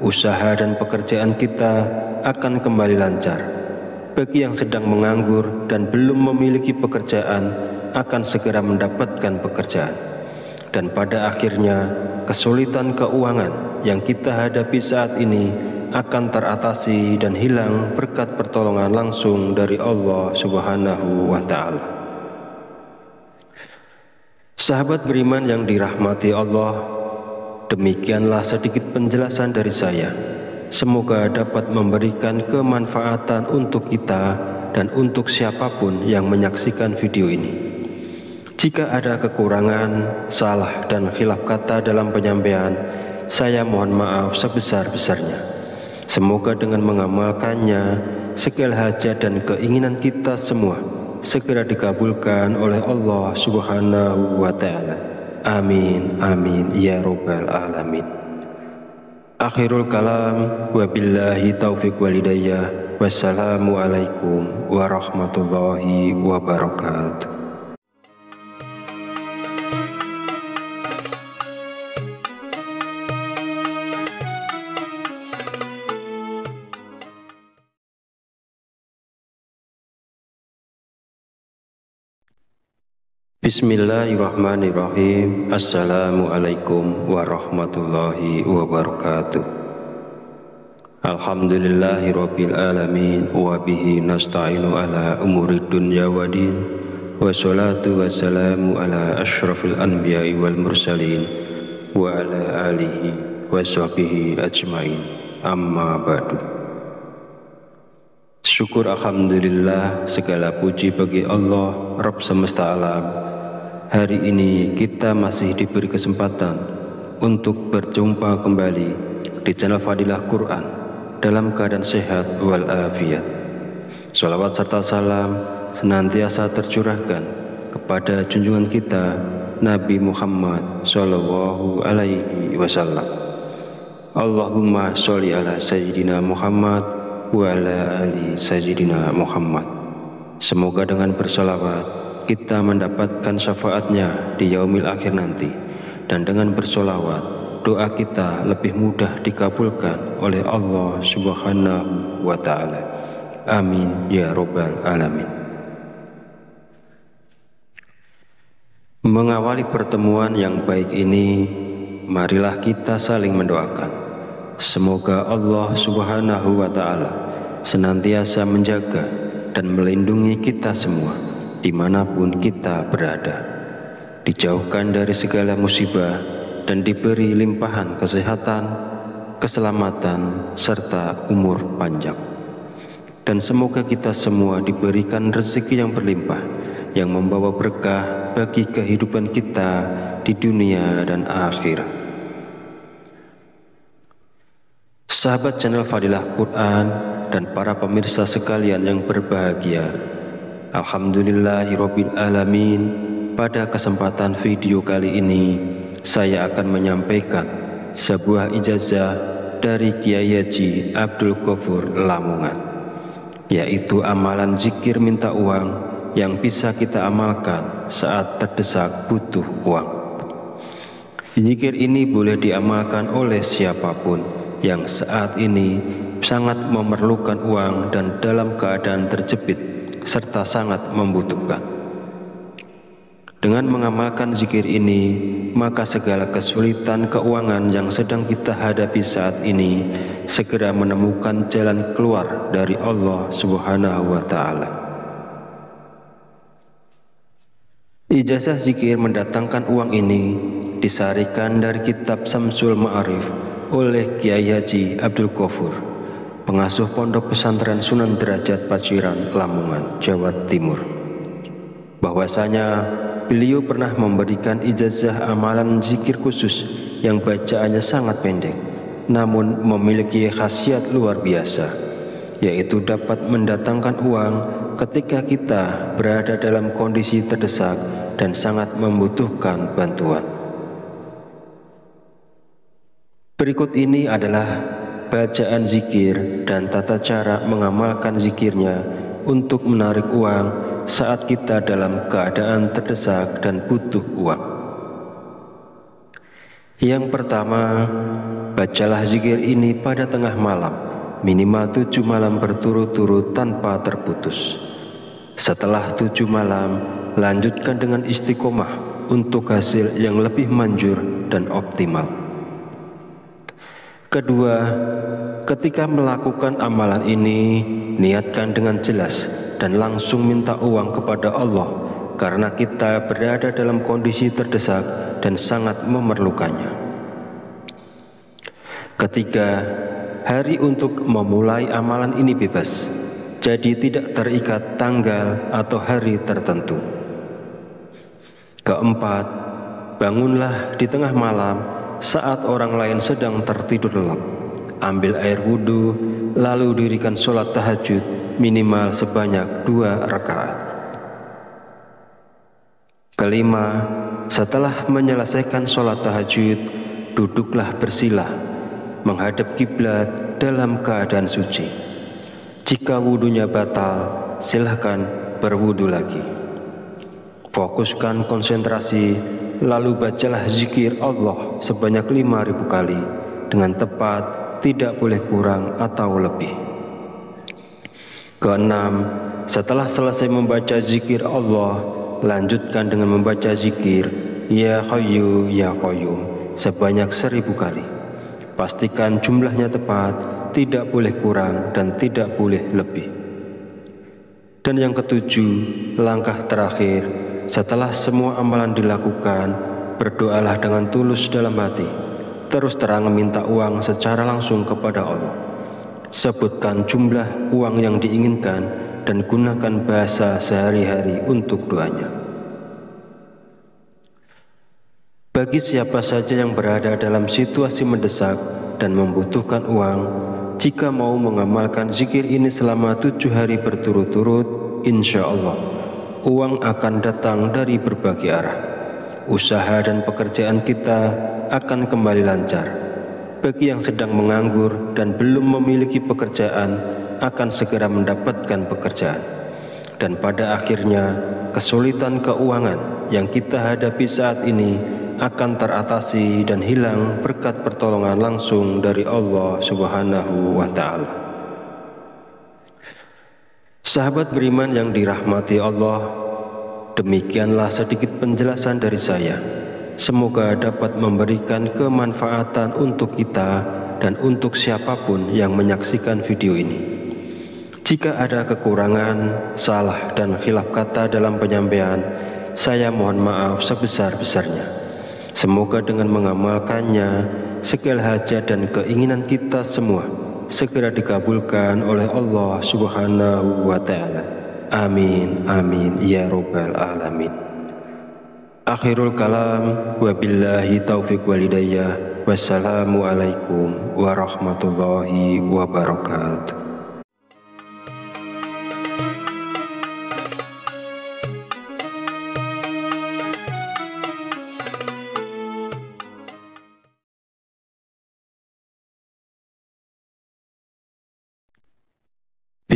Usaha dan pekerjaan kita akan kembali lancar. Bagi yang sedang menganggur dan belum memiliki pekerjaan, akan segera mendapatkan pekerjaan. Dan pada akhirnya, kesulitan keuangan yang kita hadapi saat ini akan teratasi dan hilang berkat pertolongan langsung dari Allah Subhanahu wa Ta'ala. Sahabat beriman yang dirahmati Allah, demikianlah sedikit penjelasan dari saya. Semoga dapat memberikan kemanfaatan untuk kita dan untuk siapapun yang menyaksikan video ini. Jika ada kekurangan, salah dan khilaf kata dalam penyampaian, saya mohon maaf sebesar-besarnya. Semoga dengan mengamalkannya, segala hajat dan keinginan kita semua segera dikabulkan oleh Allah Subhanahu wa Ta'ala. Amin, amin, ya Rabbal Alamin. Akhirul kalam, wabillahi taufiq walhidayah. Wassalamualaikum warahmatullahi wabarakatuh. Bismillahirrahmanirrahim. Assalamualaikum warahmatullahi wabarakatuh. Alhamdulillahirabbil alamin wa bihi nasta'inu ala umuri dunya waddin. Wassalatu wassalamu ala asyrafil anbiya'i wal mursalin wa ala alihi wa sahbihi ajmain. Amma ba'du. Syukur alhamdulillah, segala puji bagi Allah Rabb semesta alam. Hari ini kita masih diberi kesempatan untuk berjumpa kembali di channel Fadilah Quran dalam keadaan sehat walafiat. Shalawat serta salam senantiasa tercurahkan kepada junjungan kita Nabi Muhammad Sallallahu Alaihi Wasallam. Allahumma sholli ala Sayyidina Muhammad wa ala ali Sayyidina Muhammad. Semoga dengan bersolawat kita mendapatkan syafaatnya di yaumil akhir nanti, dan dengan bersolawat doa kita lebih mudah dikabulkan oleh Allah Subhanahu wa Ta'ala. Amin ya Rabbal Alamin. Mengawali pertemuan yang baik ini, marilah kita saling mendoakan. Semoga Allah Subhanahu wa Ta'ala senantiasa menjaga dan melindungi kita semua dimanapun kita berada, dijauhkan dari segala musibah dan diberi limpahan kesehatan, keselamatan, serta umur panjang. Dan semoga kita semua diberikan rezeki yang berlimpah, yang membawa berkah bagi kehidupan kita di dunia dan akhirat. Sahabat channel Fadilah Quran dan para pemirsa sekalian yang berbahagia, alhamdulillahirabbil alamin. Pada kesempatan video kali ini, saya akan menyampaikan sebuah ijazah dari Kiai Haji Abdul Ghafur Lamongan, yaitu amalan zikir minta uang yang bisa kita amalkan saat terdesak butuh uang. Zikir ini boleh diamalkan oleh siapapun yang saat ini sangat memerlukan uang dan dalam keadaan terjepit serta sangat membutuhkan. Dengan mengamalkan zikir ini, maka segala kesulitan keuangan yang sedang kita hadapi saat ini segera menemukan jalan keluar dari Allah Subhanahu wa Ta'ala. Ijazah zikir mendatangkan uang ini disarikan dari kitab Samsul Ma'arif oleh Kiai Haji Abdul Ghafur, pengasuh Pondok Pesantren Sunan Derajat Paciran, Lamongan, Jawa Timur, bahwasanya beliau pernah memberikan ijazah amalan zikir khusus yang bacaannya sangat pendek, namun memiliki khasiat luar biasa, yaitu dapat mendatangkan uang ketika kita berada dalam kondisi terdesak dan sangat membutuhkan bantuan. Berikut ini adalah bacaan zikir dan tata cara mengamalkan zikirnya untuk menarik uang saat kita dalam keadaan terdesak dan butuh uang. Yang pertama, bacalah zikir ini pada tengah malam, minimal 7 malam berturut-turut tanpa terputus. Setelah 7 malam, lanjutkan dengan istiqomah untuk hasil yang lebih manjur dan optimal. Kedua, ketika melakukan amalan ini, niatkan dengan jelas dan langsung minta uang kepada Allah karena kita berada dalam kondisi terdesak dan sangat memerlukannya. Ketiga, hari untuk memulai amalan ini bebas, jadi tidak terikat tanggal atau hari tertentu. Keempat, bangunlah di tengah malam saat orang lain sedang tertidur lelap. Ambil air wudhu, lalu dirikan sholat tahajud minimal sebanyak 2 rakaat. Kelima, setelah menyelesaikan sholat tahajud, duduklah bersilah, menghadap kiblat dalam keadaan suci. Jika wudhunya batal, silahkan berwudhu lagi. Fokuskan konsentrasi, lalu bacalah zikir Allah sebanyak 5.000 kali dengan tepat, tidak boleh kurang atau lebih. Keenam, setelah selesai membaca zikir Allah, lanjutkan dengan membaca zikir Ya Hayyu Ya Qayyum sebanyak 1.000 kali. Pastikan jumlahnya tepat, tidak boleh kurang dan tidak boleh lebih. Dan yang ketujuh, langkah terakhir, setelah semua amalan dilakukan, berdoalah dengan tulus dalam hati, terus terang minta uang secara langsung kepada Allah. Sebutkan jumlah uang yang diinginkan dan gunakan bahasa sehari-hari untuk doanya. Bagi siapa saja yang berada dalam situasi mendesak dan membutuhkan uang, jika mau mengamalkan zikir ini selama 7 hari berturut-turut, insya Allah uang akan datang dari berbagai arah. Usaha dan pekerjaan kita akan kembali lancar. Bagi yang sedang menganggur dan belum memiliki pekerjaan, akan segera mendapatkan pekerjaan. Dan pada akhirnya, kesulitan keuangan yang kita hadapi saat ini akan teratasi dan hilang berkat pertolongan langsung dari Allah Subhanahu wa Ta'ala. Sahabat beriman yang dirahmati Allah, demikianlah sedikit penjelasan dari saya. Semoga dapat memberikan kemanfaatan untuk kita dan untuk siapapun yang menyaksikan video ini. Jika ada kekurangan, salah dan khilaf kata dalam penyampaian, saya mohon maaf sebesar-besarnya. Semoga dengan mengamalkannya, segala hajat dan keinginan kita semua segera dikabulkan oleh Allah Subhanahu wa Ta'ala. Amin, amin, ya Rabbal Alamin. Akhirul kalam, wabillahi taufiq walhidayah. Wassalamualaikum warahmatullahi wabarakatuh.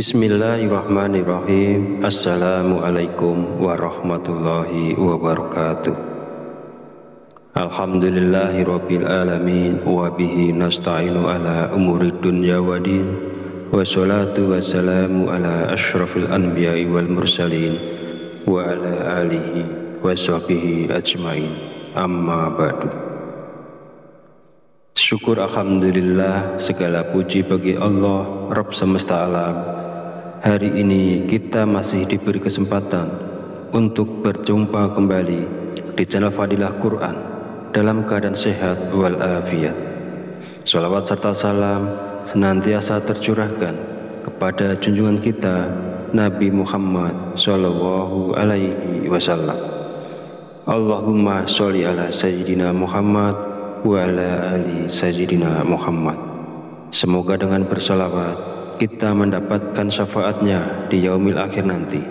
Bismillahirrahmanirrahim. Assalamualaikum warahmatullahi wabarakatuh. Alhamdulillahirabbil alamin wa bihi nasta'inu ala umuri dunya waddin. Wassalatu wassalamu ala asyrafil anbiya'i wal mursalin wa ala alihi wa sahbihi ajmain. Amma ba'du. Syukur alhamdulillah, segala puji bagi Allah Rabb semesta alam. Hari ini kita masih diberi kesempatan untuk berjumpa kembali di channel Fadilah Quran dalam keadaan sehat walafiat. Shalawat serta salam senantiasa tercurahkan kepada junjungan kita Nabi Muhammad Sallallahu Alaihi Wasallam. Allahumma sholli ala Sayyidina Muhammad wa ala ali Sayyidina Muhammad. Semoga dengan bersolawat kita mendapatkan syafaatnya di yaumil akhir nanti,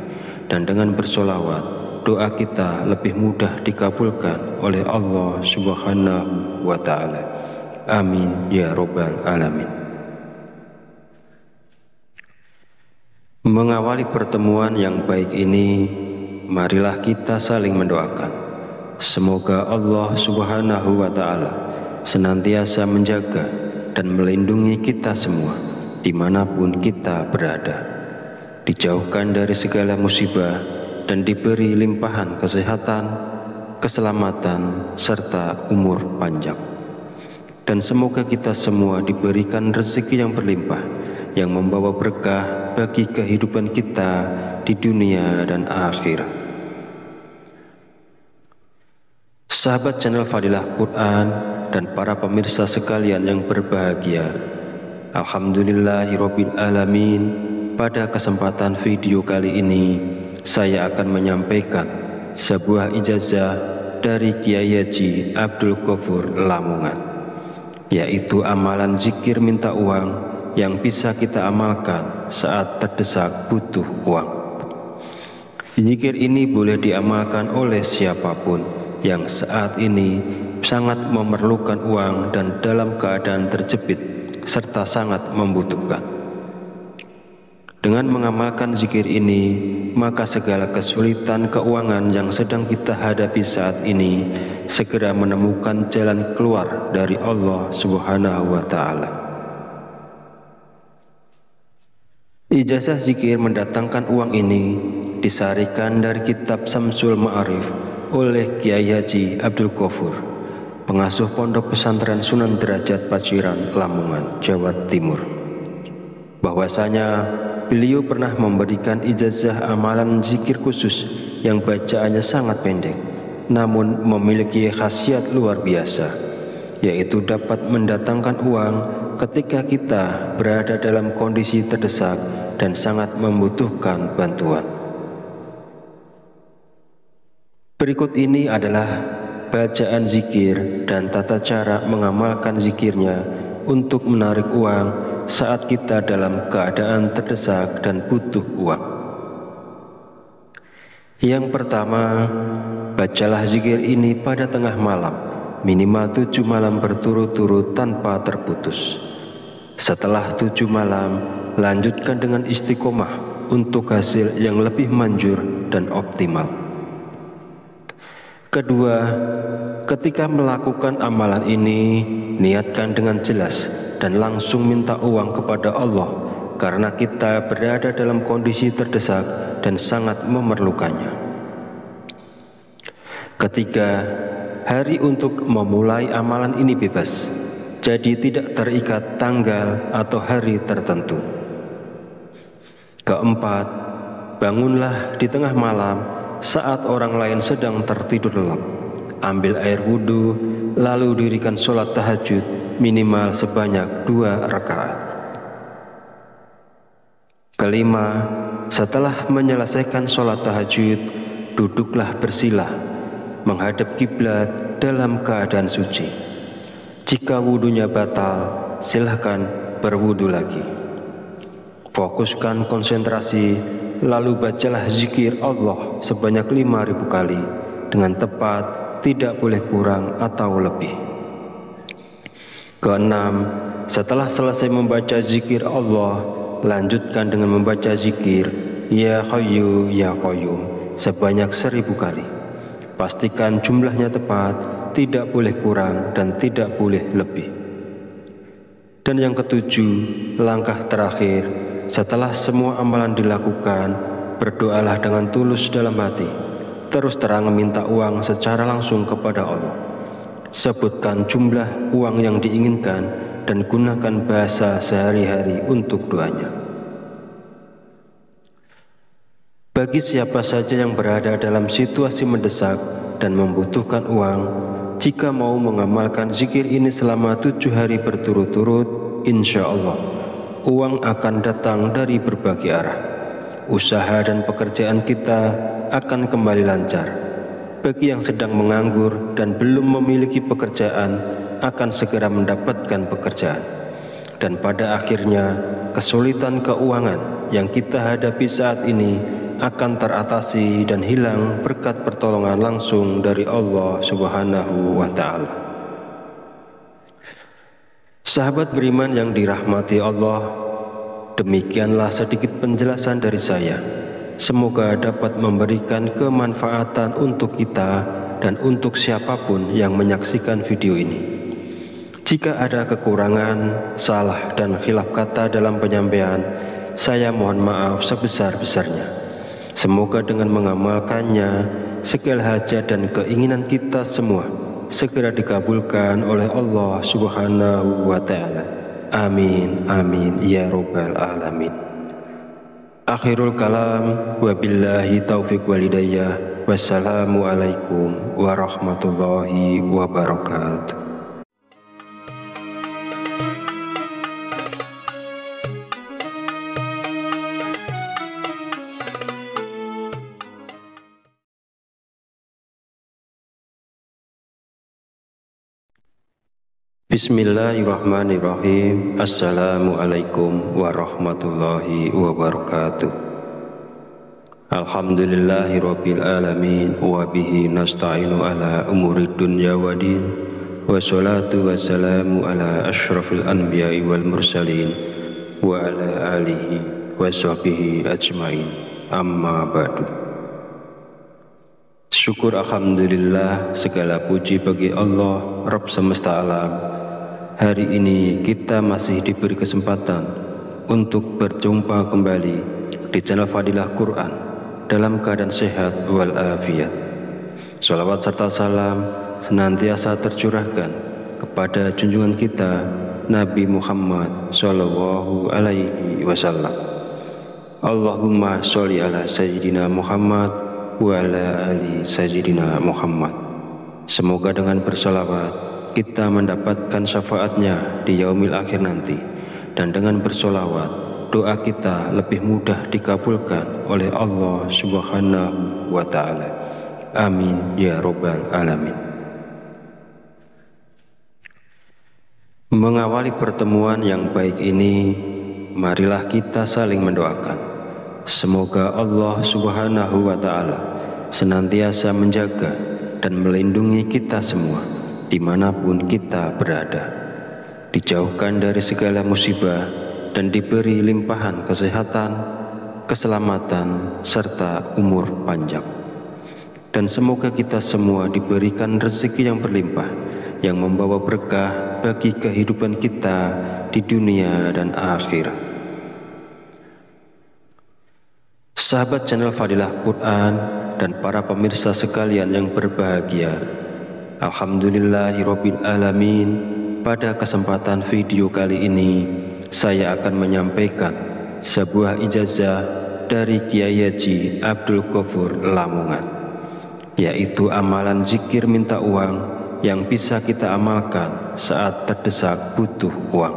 dan dengan bersolawat doa kita lebih mudah dikabulkan oleh Allah Subhanahu wa Ta'ala. Amin ya Rabbal Alamin. Mengawali pertemuan yang baik ini, marilah kita saling mendoakan. Semoga Allah Subhanahu wa Ta'ala senantiasa menjaga dan melindungi kita semua dimanapun kita berada, dijauhkan dari segala musibah dan diberi limpahan kesehatan, keselamatan, serta umur panjang. Dan semoga kita semua diberikan rezeki yang berlimpah, yang membawa berkah bagi kehidupan kita di dunia dan akhirat. Sahabat channel Fadilah Quran dan para pemirsa sekalian yang berbahagia, alhamdulillahirabbil alamin. Pada kesempatan video kali ini saya akan menyampaikan sebuah ijazah dari Kiai Haji Abdul Ghafur Lamongan, yaitu amalan zikir minta uang yang bisa kita amalkan saat terdesak butuh uang. Zikir ini boleh diamalkan oleh siapapun yang saat ini sangat memerlukan uang dan dalam keadaan terjepit serta sangat membutuhkan. Dengan mengamalkan zikir ini, maka segala kesulitan keuangan yang sedang kita hadapi saat ini segera menemukan jalan keluar dari Allah Subhanahu wa Ta'ala. Ijazah zikir mendatangkan uang ini disarikan dari kitab Samsul Ma'arif oleh Kiai Haji Abdul Ghafur, pengasuh Pondok Pesantren Sunan Derajat Paciran, Lamongan, Jawa Timur. Bahwasanya beliau pernah memberikan ijazah amalan zikir khusus yang bacaannya sangat pendek, namun memiliki khasiat luar biasa, yaitu dapat mendatangkan uang ketika kita berada dalam kondisi terdesak dan sangat membutuhkan bantuan. Berikut ini adalah bacaan zikir dan tata cara mengamalkan zikirnya untuk menarik uang saat kita dalam keadaan terdesak dan butuh uang. Yang pertama, bacalah zikir ini pada tengah malam, minimal 7 malam berturut-turut tanpa terputus. Setelah 7 malam, lanjutkan dengan istiqomah untuk hasil yang lebih manjur dan optimal. Kedua, ketika melakukan amalan ini, niatkan dengan jelas dan langsung minta uang kepada Allah, karena kita berada dalam kondisi terdesak dan sangat memerlukannya. Ketiga, hari untuk memulai amalan ini bebas, jadi tidak terikat tanggal atau hari tertentu. Keempat, bangunlah di tengah malam saat orang lain sedang tertidur lelap. Ambil air wudhu, lalu dirikan sholat tahajud minimal sebanyak 2 rakaat. Kelima, setelah menyelesaikan sholat tahajud, duduklah bersilah menghadap kiblat dalam keadaan suci. Jika wudhunya batal, silahkan berwudhu lagi. Fokuskan konsentrasi, lalu bacalah zikir Allah sebanyak 5.000 kali dengan tepat, tidak boleh kurang atau lebih. Keenam, setelah selesai membaca zikir Allah, lanjutkan dengan membaca zikir Ya Hayyu Ya Qayyum sebanyak 1.000 kali. Pastikan jumlahnya tepat, tidak boleh kurang dan tidak boleh lebih. Dan yang ketujuh, langkah terakhir, setelah semua amalan dilakukan, berdoalah dengan tulus dalam hati, terus terang meminta uang secara langsung kepada Allah. Sebutkan jumlah uang yang diinginkan dan gunakan bahasa sehari-hari untuk doanya. Bagi siapa saja yang berada dalam situasi mendesak dan membutuhkan uang, jika mau mengamalkan zikir ini selama 7 hari berturut-turut, insya Allah uang akan datang dari berbagai arah. Usaha dan pekerjaan kita akan kembali lancar. Bagi yang sedang menganggur dan belum memiliki pekerjaan, akan segera mendapatkan pekerjaan. Dan pada akhirnya, kesulitan keuangan yang kita hadapi saat ini akan teratasi dan hilang berkat pertolongan langsung dari Allah Subhanahu wa Ta'ala. Sahabat beriman yang dirahmati Allah, demikianlah sedikit penjelasan dari saya. Semoga dapat memberikan kemanfaatan untuk kita dan untuk siapapun yang menyaksikan video ini. Jika ada kekurangan, salah dan khilaf kata dalam penyampaian, saya mohon maaf sebesar-besarnya. Semoga dengan mengamalkannya, segala hajat dan keinginan kita semua segera dikabulkan oleh Allah Subhanahu wa Ta'ala. Amin, amin, ya Rabbal Alamin. Akhirul kalam, wabillahi taufiq walidayah. Wassalamualaikum warahmatullahi wabarakatuh. Bismillahirrahmanirrahim. Assalamualaikum warahmatullahi wabarakatuh. Alhamdulillahirabbil alamin wa bihi nasta'inu ala umurid dunya waddin. Wassalatu wassalamu ala asyrafil anbiya'i wal mursalin wa ala alihi wa sahbihi ajmain. Amma ba'du. Syukur alhamdulillah, segala puji bagi Allah Rabb semesta alam. Hari ini kita masih diberi kesempatan untuk berjumpa kembali di channel Fadilah Quran dalam keadaan sehat walafiat. Shalawat serta salam senantiasa tercurahkan kepada junjungan kita Nabi Muhammad Sallallahu Alaihi Wasallam. Allahumma sholli ala Sayyidina Muhammad wa ala ali Sayyidina Muhammad. Semoga dengan bersolawat kita mendapatkan syafaatnya di yaumil akhir nanti, dan dengan bersolawat doa kita lebih mudah dikabulkan oleh Allah Subhanahu wa Ta'ala. Amin ya Rabbal Alamin. Mengawali pertemuan yang baik ini, marilah kita saling mendoakan. Semoga Allah Subhanahu wa Ta'ala senantiasa menjaga dan melindungi kita semua dimanapun kita berada, dijauhkan dari segala musibah dan diberi limpahan kesehatan, keselamatan, serta umur panjang. Dan semoga kita semua diberikan rezeki yang berlimpah, yang membawa berkah bagi kehidupan kita di dunia dan akhirat. Sahabat channel Fadilah Quran dan para pemirsa sekalian yang berbahagia, alhamdulillahirabbil alamin. Pada kesempatan video kali ini, saya akan menyampaikan sebuah ijazah dari Kiai Haji Abdul Ghafur Lamongan, yaitu amalan zikir minta uang yang bisa kita amalkan saat terdesak butuh uang.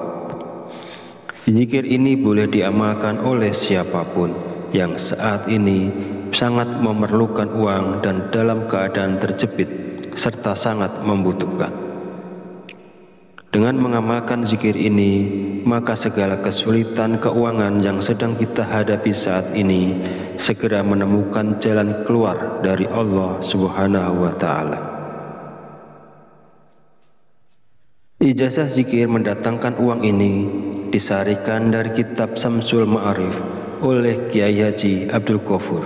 Zikir ini boleh diamalkan oleh siapapun yang saat ini sangat memerlukan uang dan dalam keadaan terjepit serta sangat membutuhkan. Dengan mengamalkan zikir ini, maka segala kesulitan keuangan yang sedang kita hadapi saat ini segera menemukan jalan keluar dari Allah Subhanahu wa Ta'ala. Ijazah zikir mendatangkan uang ini disarikan dari kitab Samsul Ma'arif oleh Kiai Haji Abdul Ghafur,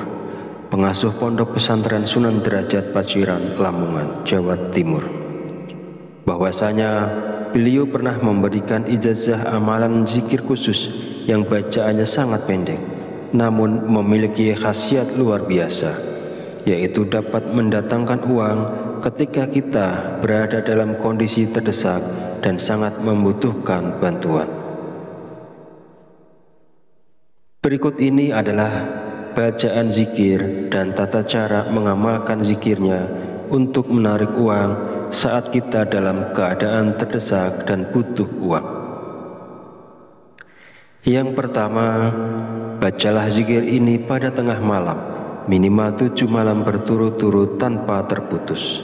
pengasuh Pondok Pesantren Sunan Derajat Paciran, Lamongan, Jawa Timur, bahwasanya beliau pernah memberikan ijazah amalan zikir khusus yang bacaannya sangat pendek, namun memiliki khasiat luar biasa, yaitu dapat mendatangkan uang ketika kita berada dalam kondisi terdesak dan sangat membutuhkan bantuan. Berikut ini adalah bacaan zikir dan tata cara mengamalkan zikirnya untuk menarik uang saat kita dalam keadaan terdesak dan butuh uang. Yang pertama, bacalah zikir ini pada tengah malam, minimal 7 malam berturut-turut tanpa terputus.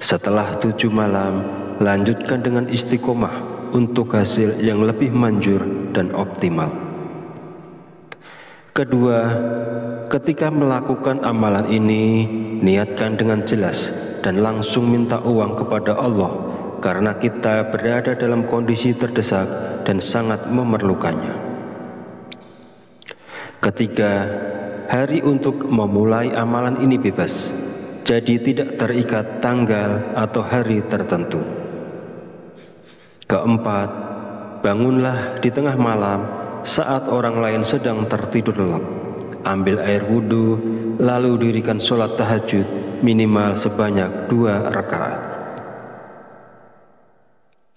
Setelah 7 malam, lanjutkan dengan istiqomah untuk hasil yang lebih manjur dan optimal. Kedua, ketika melakukan amalan ini, niatkan dengan jelas dan langsung minta uang kepada Allah karena kita berada dalam kondisi terdesak dan sangat memerlukannya. Ketiga, hari untuk memulai amalan ini bebas, jadi tidak terikat tanggal atau hari tertentu. Keempat, bangunlah di tengah malam saat orang lain sedang tertidur lelap. Ambil air wudhu, lalu dirikan sholat tahajud minimal sebanyak 2 rakaat.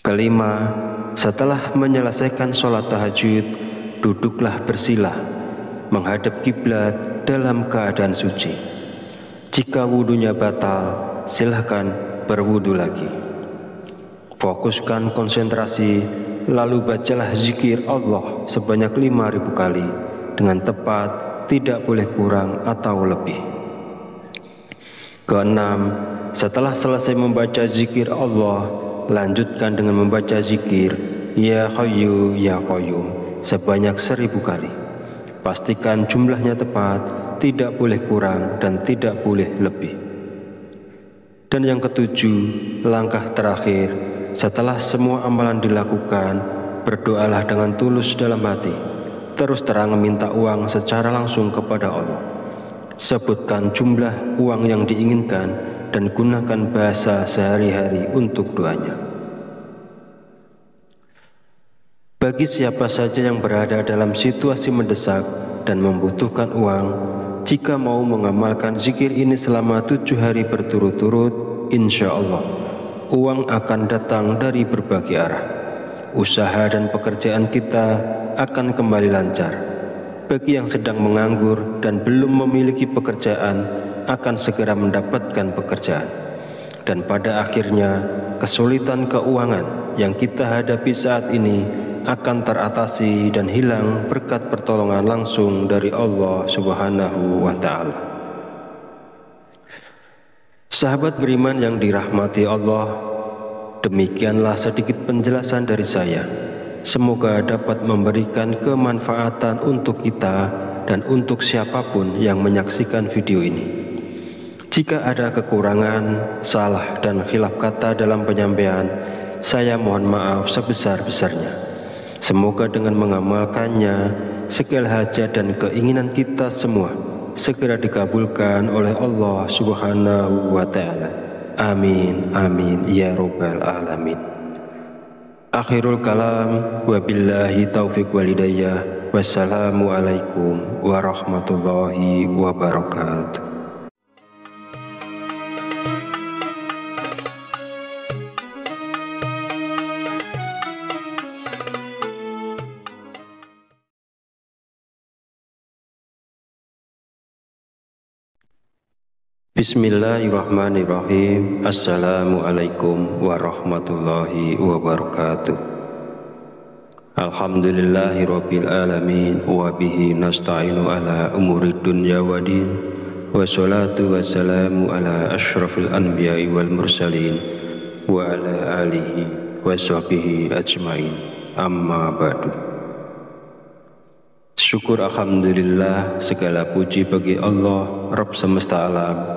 Kelima, setelah menyelesaikan sholat tahajud, duduklah bersilah, menghadap kiblat dalam keadaan suci. Jika wudhunya batal, silahkan berwudhu lagi. Fokuskan konsentrasi, lalu bacalah zikir Allah sebanyak 5.000 kali dengan tepat, tidak boleh kurang atau lebih. Keenam, setelah selesai membaca zikir Allah, lanjutkan dengan membaca zikir Ya Hayyu Ya Qayyum sebanyak 1.000 kali. Pastikan jumlahnya tepat, tidak boleh kurang dan tidak boleh lebih. Dan yang ketujuh, langkah terakhir, setelah semua amalan dilakukan, berdoalah dengan tulus dalam hati. Terus terang meminta uang secara langsung kepada Allah. Sebutkan jumlah uang yang diinginkan dan gunakan bahasa sehari-hari untuk doanya. Bagi siapa saja yang berada dalam situasi mendesak dan membutuhkan uang, jika mau mengamalkan zikir ini selama 7 hari berturut-turut, insya Allah uang akan datang dari berbagai arah. Usaha dan pekerjaan kita akan kembali lancar. Bagi yang sedang menganggur dan belum memiliki pekerjaan, akan segera mendapatkan pekerjaan. Dan pada akhirnya, kesulitan keuangan yang kita hadapi saat ini akan teratasi dan hilang berkat pertolongan langsung dari Allah Subhanahu wa Ta'ala. Sahabat beriman yang dirahmati Allah, demikianlah sedikit penjelasan dari saya. Semoga dapat memberikan kemanfaatan untuk kita dan untuk siapapun yang menyaksikan video ini. Jika ada kekurangan, salah dan khilaf kata dalam penyampaian, saya mohon maaf sebesar-besarnya. Semoga dengan mengamalkannya, segala hajat dan keinginan kita semua segera dikabulkan oleh Allah Subhanahu wa Ta'ala. Amin, amin, ya Rabbal Alamin. Akhirul kalam, wabillahi taufiq walhidayah. Wassalamualaikum warahmatullahi wabarakatuh. Bismillahirrahmanirrahim. Assalamualaikum warahmatullahi wabarakatuh. Alhamdulillahirabbil alamin wa bihi nasta'inu ala umuri dunya waddin. Wassalatu wassalamu ala asyrafil anbiya'i wal mursalin wa ala alihi wa sahbihi ajmain. Amma ba'du. Syukur alhamdulillah, segala puji bagi Allah Rabb semesta alam.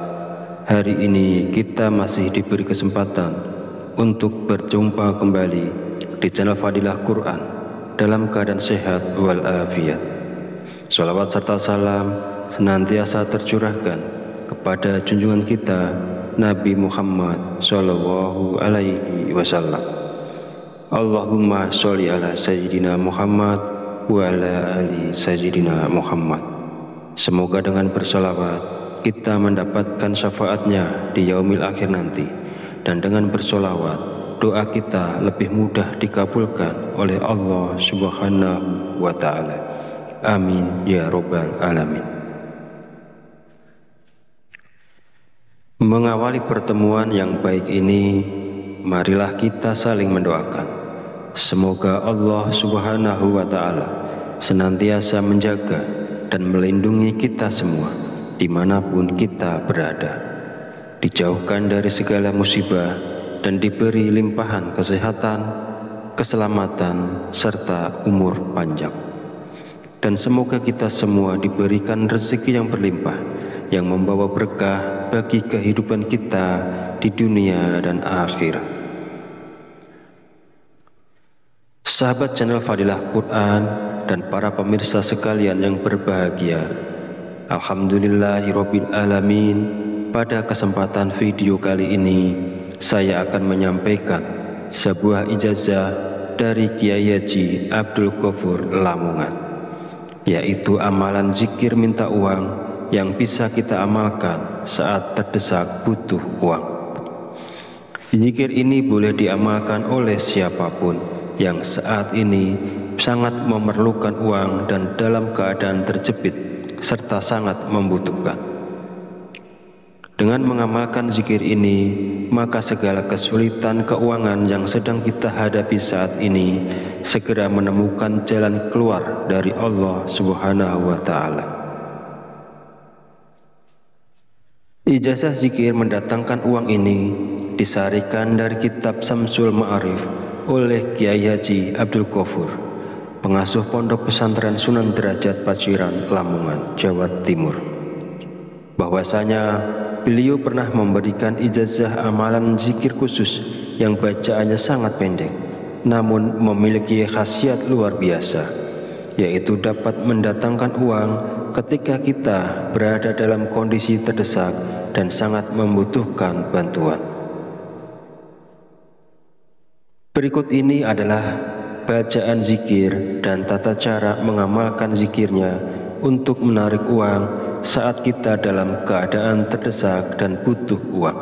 Hari ini kita masih diberi kesempatan untuk berjumpa kembali di channel Fadilah Quran dalam keadaan sehat walafiat. Shalawat serta salam senantiasa tercurahkan kepada junjungan kita Nabi Muhammad Sallallahu Alaihi Wasallam. Allahumma sholli ala Sayyidina Muhammad wa ala ali Sayyidina Muhammad. Semoga dengan bersalawat kita mendapatkan syafaatnya di yaumil akhir nanti, dan dengan bersolawat doa kita lebih mudah dikabulkan oleh Allah Subhanahu wa Ta'ala. Amin ya Rabbal Alamin. Mengawali pertemuan yang baik ini, marilah kita saling mendoakan. Semoga Allah Subhanahu wa Ta'ala senantiasa menjaga dan melindungi kita semua dimanapun kita berada, dijauhkan dari segala musibah dan diberi limpahan kesehatan, keselamatan, serta umur panjang. Dan semoga kita semua diberikan rezeki yang berlimpah, yang membawa berkah bagi kehidupan kita di dunia dan akhirat. Sahabat channel Fadilah Quran dan para pemirsa sekalian yang berbahagia, Alhamdulillahirabbil alamin. Pada kesempatan video kali ini saya akan menyampaikan sebuah ijazah dari Kiai Haji Abdul Ghafur Lamongan, yaitu amalan zikir minta uang yang bisa kita amalkan saat terdesak butuh uang. Zikir ini boleh diamalkan oleh siapapun yang saat ini sangat memerlukan uang dan dalam keadaan terjepit serta sangat membutuhkan. Dengan mengamalkan zikir ini, maka segala kesulitan keuangan yang sedang kita hadapi saat ini segera menemukan jalan keluar dari Allah Subhanahu wa Ta'ala. Ijazah zikir mendatangkan uang ini disarikan dari kitab Samsul Ma'arif oleh Kiai Haji Abdul Ghafur, pengasuh Pondok Pesantren Sunan Derajat Paciran, Lamongan, Jawa Timur. Bahwasanya beliau pernah memberikan ijazah amalan zikir khusus yang bacaannya sangat pendek, namun memiliki khasiat luar biasa, yaitu dapat mendatangkan uang ketika kita berada dalam kondisi terdesak dan sangat membutuhkan bantuan. Berikut ini adalah bacaan zikir dan tata cara mengamalkan zikirnya untuk menarik uang saat kita dalam keadaan terdesak dan butuh uang.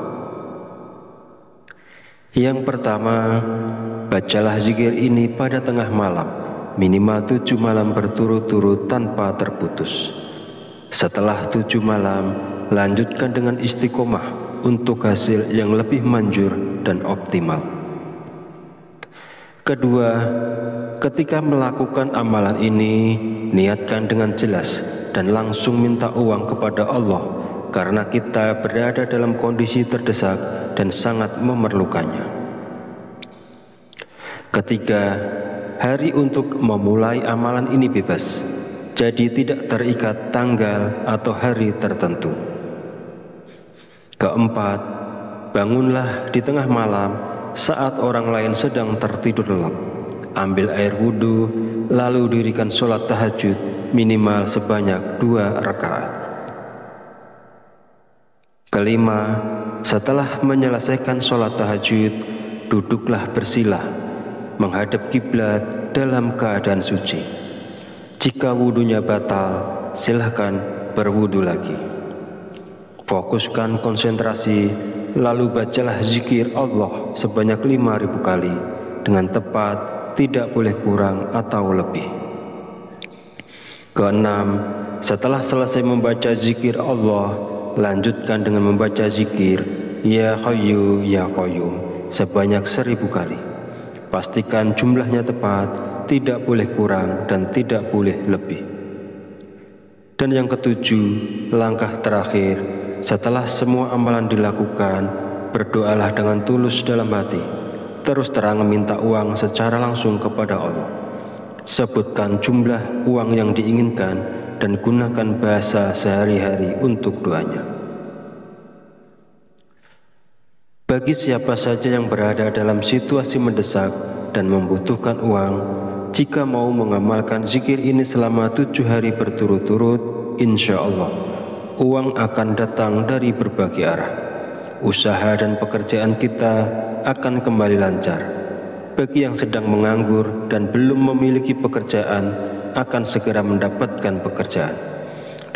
Yang pertama, bacalah zikir ini pada tengah malam, minimal 7 malam berturut-turut tanpa terputus. Setelah 7 malam, lanjutkan dengan istiqomah untuk hasil yang lebih manjur dan optimal. Kedua, ketika melakukan amalan ini, niatkan dengan jelas dan langsung minta uang kepada Allah karena kita berada dalam kondisi terdesak dan sangat memerlukannya. Ketiga, hari untuk memulai amalan ini bebas, jadi tidak terikat tanggal atau hari tertentu. Keempat, bangunlah di tengah malam saat orang lain sedang tertidur lelap. Ambil air wudhu, lalu dirikan sholat tahajud minimal sebanyak 2 rakaat. Kelima, setelah menyelesaikan sholat tahajud, duduklah bersila, menghadap kiblat dalam keadaan suci. Jika wudhunya batal, silahkan berwudhu lagi. Fokuskan konsentrasi, lalu bacalah zikir Allah sebanyak 5.000 kali dengan tepat, tidak boleh kurang atau lebih. Keenam, setelah selesai membaca zikir Allah, lanjutkan dengan membaca zikir Ya Hayyu Ya Qayyum sebanyak 1.000 kali. Pastikan jumlahnya tepat, tidak boleh kurang dan tidak boleh lebih. Dan yang ketujuh, langkah terakhir, setelah semua amalan dilakukan, berdoalah dengan tulus dalam hati, terus terang minta uang secara langsung kepada Allah. Sebutkan jumlah uang yang diinginkan dan gunakan bahasa sehari-hari untuk doanya. Bagi siapa saja yang berada dalam situasi mendesak dan membutuhkan uang, jika mau mengamalkan zikir ini selama 7 hari berturut-turut, insya Allah uang akan datang dari berbagai arah. Usaha dan pekerjaan kita akan kembali lancar. Bagi yang sedang menganggur dan belum memiliki pekerjaan, akan segera mendapatkan pekerjaan.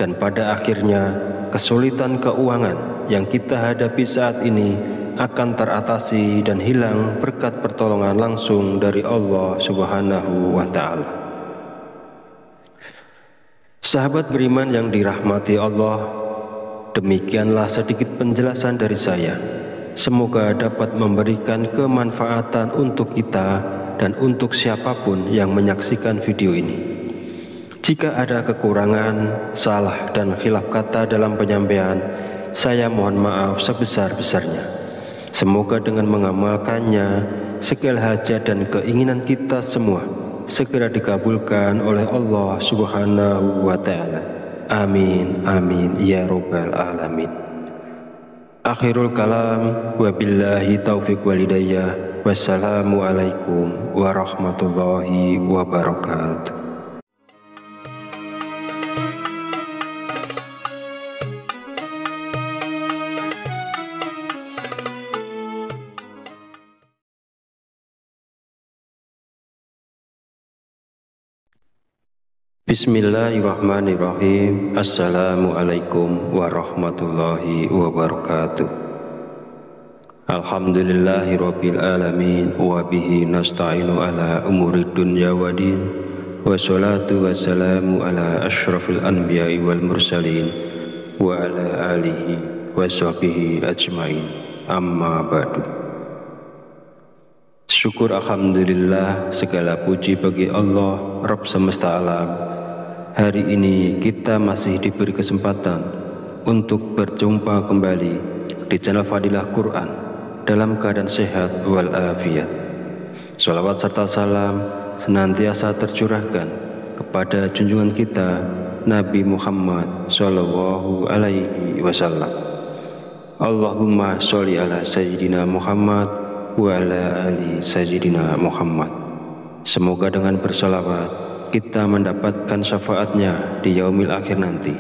Dan pada akhirnya, kesulitan keuangan yang kita hadapi saat ini akan teratasi dan hilang berkat pertolongan langsung dari Allah Subhanahu wa Ta'ala. Sahabat beriman yang dirahmati Allah, demikianlah sedikit penjelasan dari saya. Semoga dapat memberikan kemanfaatan untuk kita dan untuk siapapun yang menyaksikan video ini. Jika ada kekurangan, salah dan khilaf kata dalam penyampaian, saya mohon maaf sebesar-besarnya. Semoga dengan mengamalkannya, segala hajat dan keinginan kita semua segera dikabulkan oleh Allah Subhanahu wa Ta'ala. Amin, amin, ya Rabbal Alamin. Akhirul kalam, wabillahi taufiq walidayah. Wassalamualaikum warahmatullahi wabarakatuh. Bismillahirrahmanirrahim. Assalamualaikum warahmatullahi wabarakatuh. Alhamdulillahirabbil alamin wa bihi nasta'inu ala umuri dunya waddin. Wassalatu wassalamu ala asyrafil anbiya'i wal mursalin wa ala alihi wa sahbihi ajmain. Amma ba'du. Syukur alhamdulillah, segala puji bagi Allah Rabb semesta alam. Hari ini kita masih diberi kesempatan untuk berjumpa kembali di channel Fadilah Quran dalam keadaan sehat walafiat. Shalawat serta salam senantiasa tercurahkan kepada junjungan kita Nabi Muhammad Sallallahu Alaihi Wasallam. Allahumma sholli ala Sayyidina Muhammad wa ala ali Sayyidina Muhammad. Semoga dengan bersolawat kita mendapatkan syafaatnya di yaumil akhir nanti,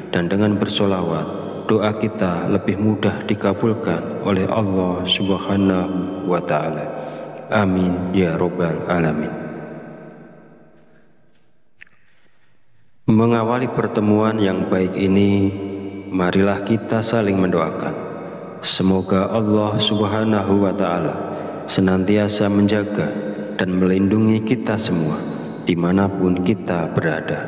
dan dengan bersolawat doa kita lebih mudah dikabulkan oleh Allah Subhanahu wa Ta'ala. Amin ya Rabbal Alamin. Mengawali pertemuan yang baik ini, marilah kita saling mendoakan. Semoga Allah Subhanahu wa Ta'ala senantiasa menjaga dan melindungi kita semua dimanapun kita berada,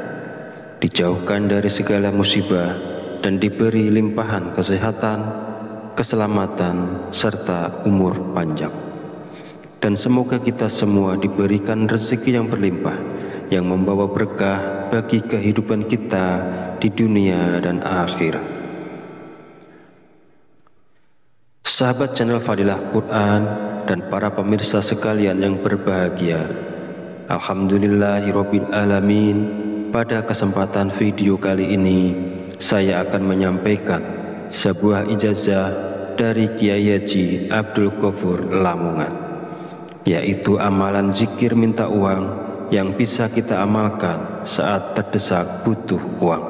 dijauhkan dari segala musibah dan diberi limpahan kesehatan, keselamatan, serta umur panjang. Dan semoga kita semua diberikan rezeki yang berlimpah, yang membawa berkah bagi kehidupan kita di dunia dan akhirat. Sahabat channel Fadilah Quran dan para pemirsa sekalian yang berbahagia, alhamdulillahirabbil alamin. Pada kesempatan video kali ini saya akan menyampaikan sebuah ijazah dari Kiai Haji Abdul Ghafur Lamongan, yaitu amalan zikir minta uang yang bisa kita amalkan saat terdesak butuh uang.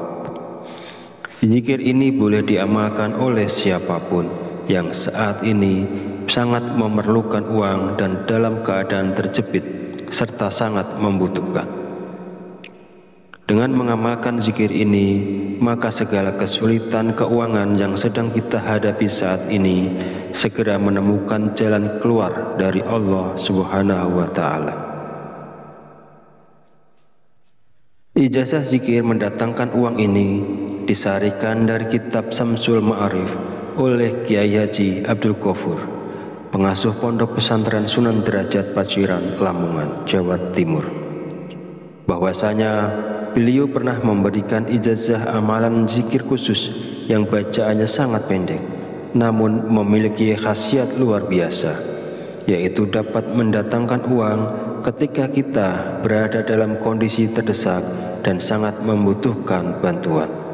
Zikir ini boleh diamalkan oleh siapapun yang saat ini sangat memerlukan uang dan dalam keadaan terjepit serta sangat membutuhkan. Dengan mengamalkan zikir ini, maka segala kesulitan keuangan yang sedang kita hadapi saat ini segera menemukan jalan keluar dari Allah Subhanahu wa Ta'ala. Ijazah zikir mendatangkan uang ini disarikan dari kitab Samsul Ma'arif oleh Kiai Haji Abdul Ghafur, pengasuh Pondok Pesantren Sunan Derajat Paciran, Lamongan, Jawa Timur. Bahwasanya beliau pernah memberikan ijazah amalan zikir khusus yang bacaannya sangat pendek, namun memiliki khasiat luar biasa, yaitu dapat mendatangkan uang ketika kita berada dalam kondisi terdesak dan sangat membutuhkan bantuan.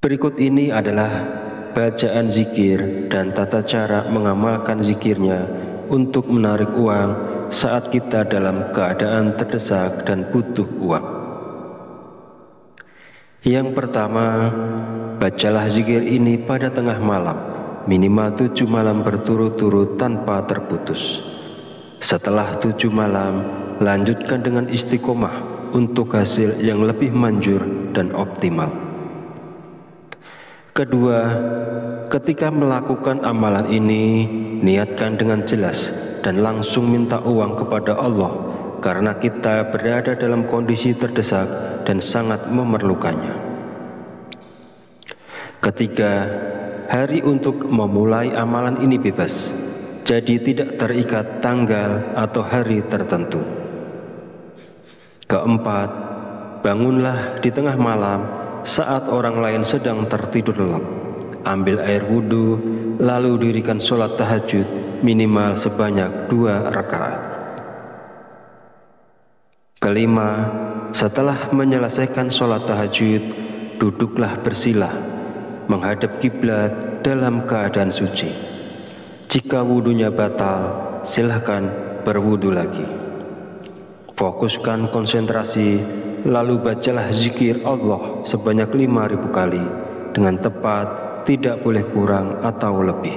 Berikut ini adalah bacaan zikir dan tata cara mengamalkan zikirnya untuk menarik uang saat kita dalam keadaan terdesak dan butuh uang. Yang pertama, bacalah zikir ini pada tengah malam, minimal 7 malam berturut-turut tanpa terputus. Setelah 7 malam, lanjutkan dengan istiqomah untuk hasil yang lebih manjur dan optimal. Kedua, ketika melakukan amalan ini, niatkan dengan jelas dan langsung minta uang kepada Allah karena kita berada dalam kondisi terdesak dan sangat memerlukannya. Ketiga, hari untuk memulai amalan ini bebas, jadi tidak terikat tanggal atau hari tertentu. Keempat, bangunlah di tengah malam saat orang lain sedang tertidur lelap. Ambil air wudhu, lalu dirikan sholat tahajud minimal sebanyak 2 rakaat. Kelima, setelah menyelesaikan sholat tahajud, duduklah bersila, menghadap kiblat dalam keadaan suci. Jika wudhunya batal, silahkan berwudhu lagi. Fokuskan konsentrasi, lalu bacalah zikir Allah sebanyak 5.000 kali dengan tepat, tidak boleh kurang atau lebih.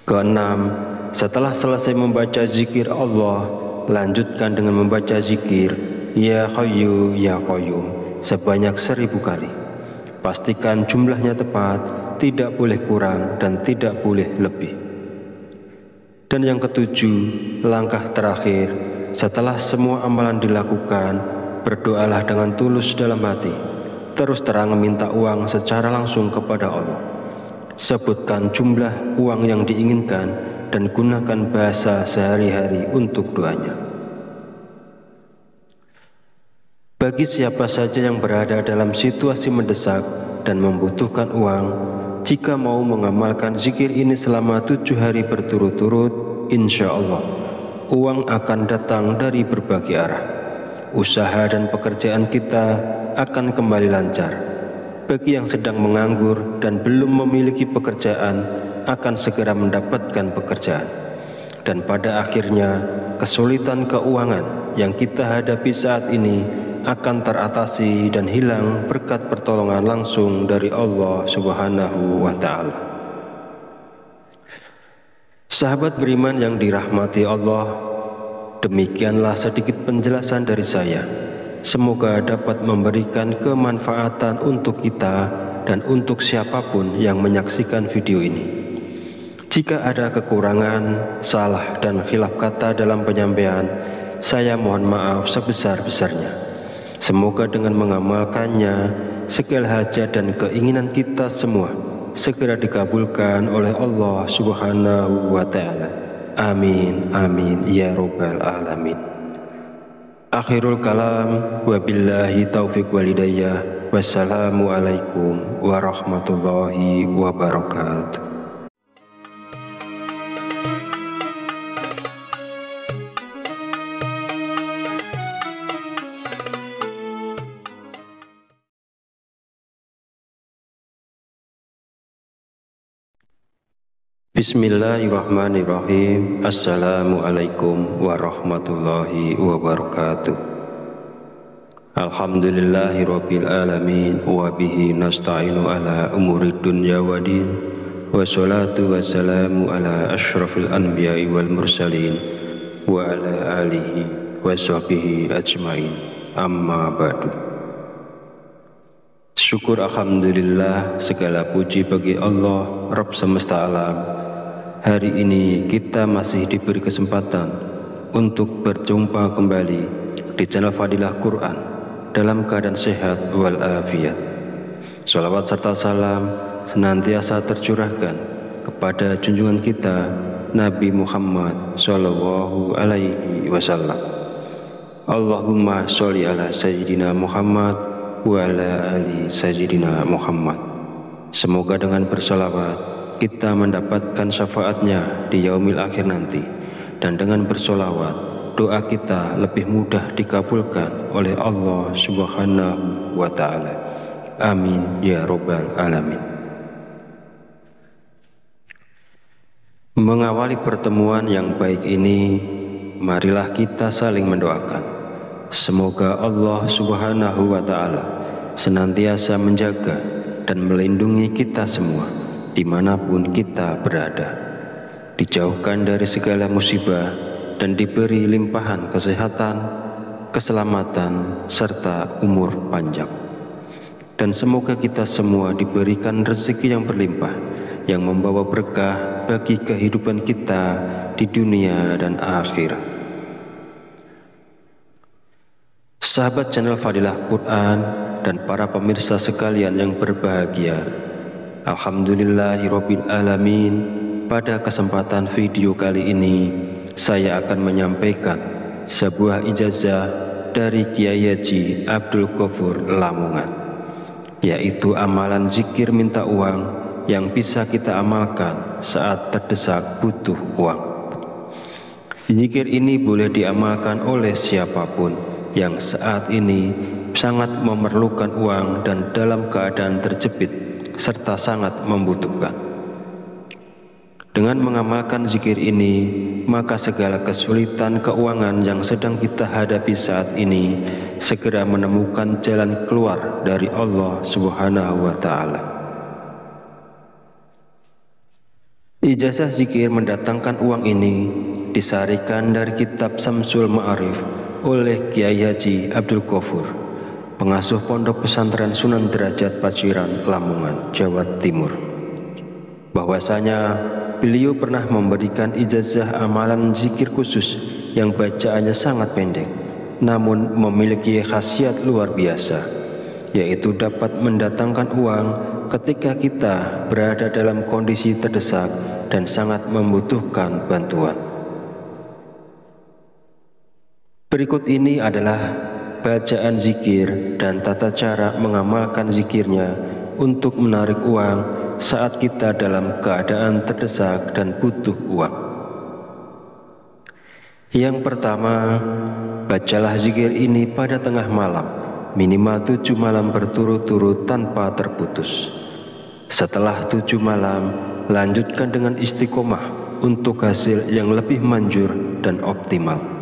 Keenam, setelah selesai membaca zikir Allah, lanjutkan dengan membaca zikir Ya Hayyu Ya Qayyum sebanyak 1.000 kali. Pastikan jumlahnya tepat, tidak boleh kurang dan tidak boleh lebih. Dan yang ketujuh, langkah terakhir, setelah semua amalan dilakukan, berdoalah dengan tulus dalam hati. Terus terang minta uang secara langsung kepada Allah. Sebutkan jumlah uang yang diinginkan dan gunakan bahasa sehari-hari untuk doanya. Bagi siapa saja yang berada dalam situasi mendesak dan membutuhkan uang, jika mau mengamalkan zikir ini selama 7 hari berturut-turut, insya Allah uang akan datang dari berbagai arah. Usaha dan pekerjaan kita akan kembali lancar. Bagi yang sedang menganggur dan belum memiliki pekerjaan, akan segera mendapatkan pekerjaan. Dan pada akhirnya, kesulitan keuangan yang kita hadapi saat ini akan teratasi dan hilang berkat pertolongan langsung dari Allah Subhanahu wa Ta'ala. Sahabat beriman yang dirahmati Allah, demikianlah sedikit penjelasan dari saya. Semoga dapat memberikan kemanfaatan untuk kita dan untuk siapapun yang menyaksikan video ini. Jika ada kekurangan, salah dan khilaf kata dalam penyampaian, saya mohon maaf sebesar-besarnya. Semoga dengan mengamalkannya, segala hajat dan keinginan kita semua segera dikabulkan oleh Allah Subhanahu wa Ta'ala. Amin, amin, ya Rabbal Alamin. Akhirul kalam, wabillahi taufiq walidayah, wassalamualaikum warahmatullahi wabarakatuh. Bismillahirrahmanirrahim. Assalamualaikum warahmatullahi wabarakatuh. Alhamdulillahirabbil alamin wa bihi nasta'inu ala umurid dunya waddin. Wassalatu wassalamu ala asyrafil anbiya'i wal mursalin wa ala alihi wa sahbihi ajmain. Amma ba'du. Syukur alhamdulillah, segala puji bagi Allah Rabb semesta alam. Hari ini kita masih diberi kesempatan untuk berjumpa kembali di channel Fadilah Quran dalam keadaan sehat walafiat. Shalawat serta salam senantiasa tercurahkan kepada junjungan kita Nabi Muhammad Sallallahu Alaihi Wasallam. Allahumma sholli ala Sayyidina Muhammad wa ala ali Sayyidina Muhammad. Semoga dengan bersalawat kita mendapatkan syafaatnya di yaumil akhir nanti, dan dengan bersolawat doa kita lebih mudah dikabulkan oleh Allah Subhanahu wa Ta'ala. Amin ya Rabbal Alamin. Mengawali pertemuan yang baik ini, marilah kita saling mendoakan. Semoga Allah Subhanahu wa Ta'ala senantiasa menjaga dan melindungi kita semua dimanapun kita berada, dijauhkan dari segala musibah dan diberi limpahan kesehatan, keselamatan, serta umur panjang. Dan semoga kita semua diberikan rezeki yang berlimpah, yang membawa berkah bagi kehidupan kita di dunia dan akhirat. Sahabat channel Fadilah Quran dan para pemirsa sekalian yang berbahagia, Alhamdulillahirabbil alamin. Pada kesempatan video kali ini saya akan menyampaikan sebuah ijazah dari Kiai Haji Abdul Ghafur Lamongan, yaitu amalan zikir minta uang yang bisa kita amalkan saat terdesak butuh uang. Zikir ini boleh diamalkan oleh siapapun yang saat ini sangat memerlukan uang dan dalam keadaan terjepit serta sangat membutuhkan. Dengan mengamalkan zikir ini, maka segala kesulitan keuangan yang sedang kita hadapi saat ini segera menemukan jalan keluar dari Allah Subhanahu wa Ta'ala. Ijazah zikir mendatangkan uang ini disarikan dari kitab Samsul Ma'arif oleh Kiai Haji Abdul Ghafur, pengasuh Pondok Pesantren Sunan Derajat Paciran, Lamongan, Jawa Timur. Bahwasanya beliau pernah memberikan ijazah amalan zikir khusus yang bacaannya sangat pendek, namun memiliki khasiat luar biasa, yaitu dapat mendatangkan uang ketika kita berada dalam kondisi terdesak dan sangat membutuhkan bantuan. Berikut ini adalah bacaan zikir dan tata cara mengamalkan zikirnya untuk menarik uang saat kita dalam keadaan terdesak dan butuh uang. Yang pertama, bacalah zikir ini pada tengah malam, minimal 7 malam berturut-turut tanpa terputus. Setelah 7 malam, lanjutkan dengan istiqomah untuk hasil yang lebih manjur dan optimal.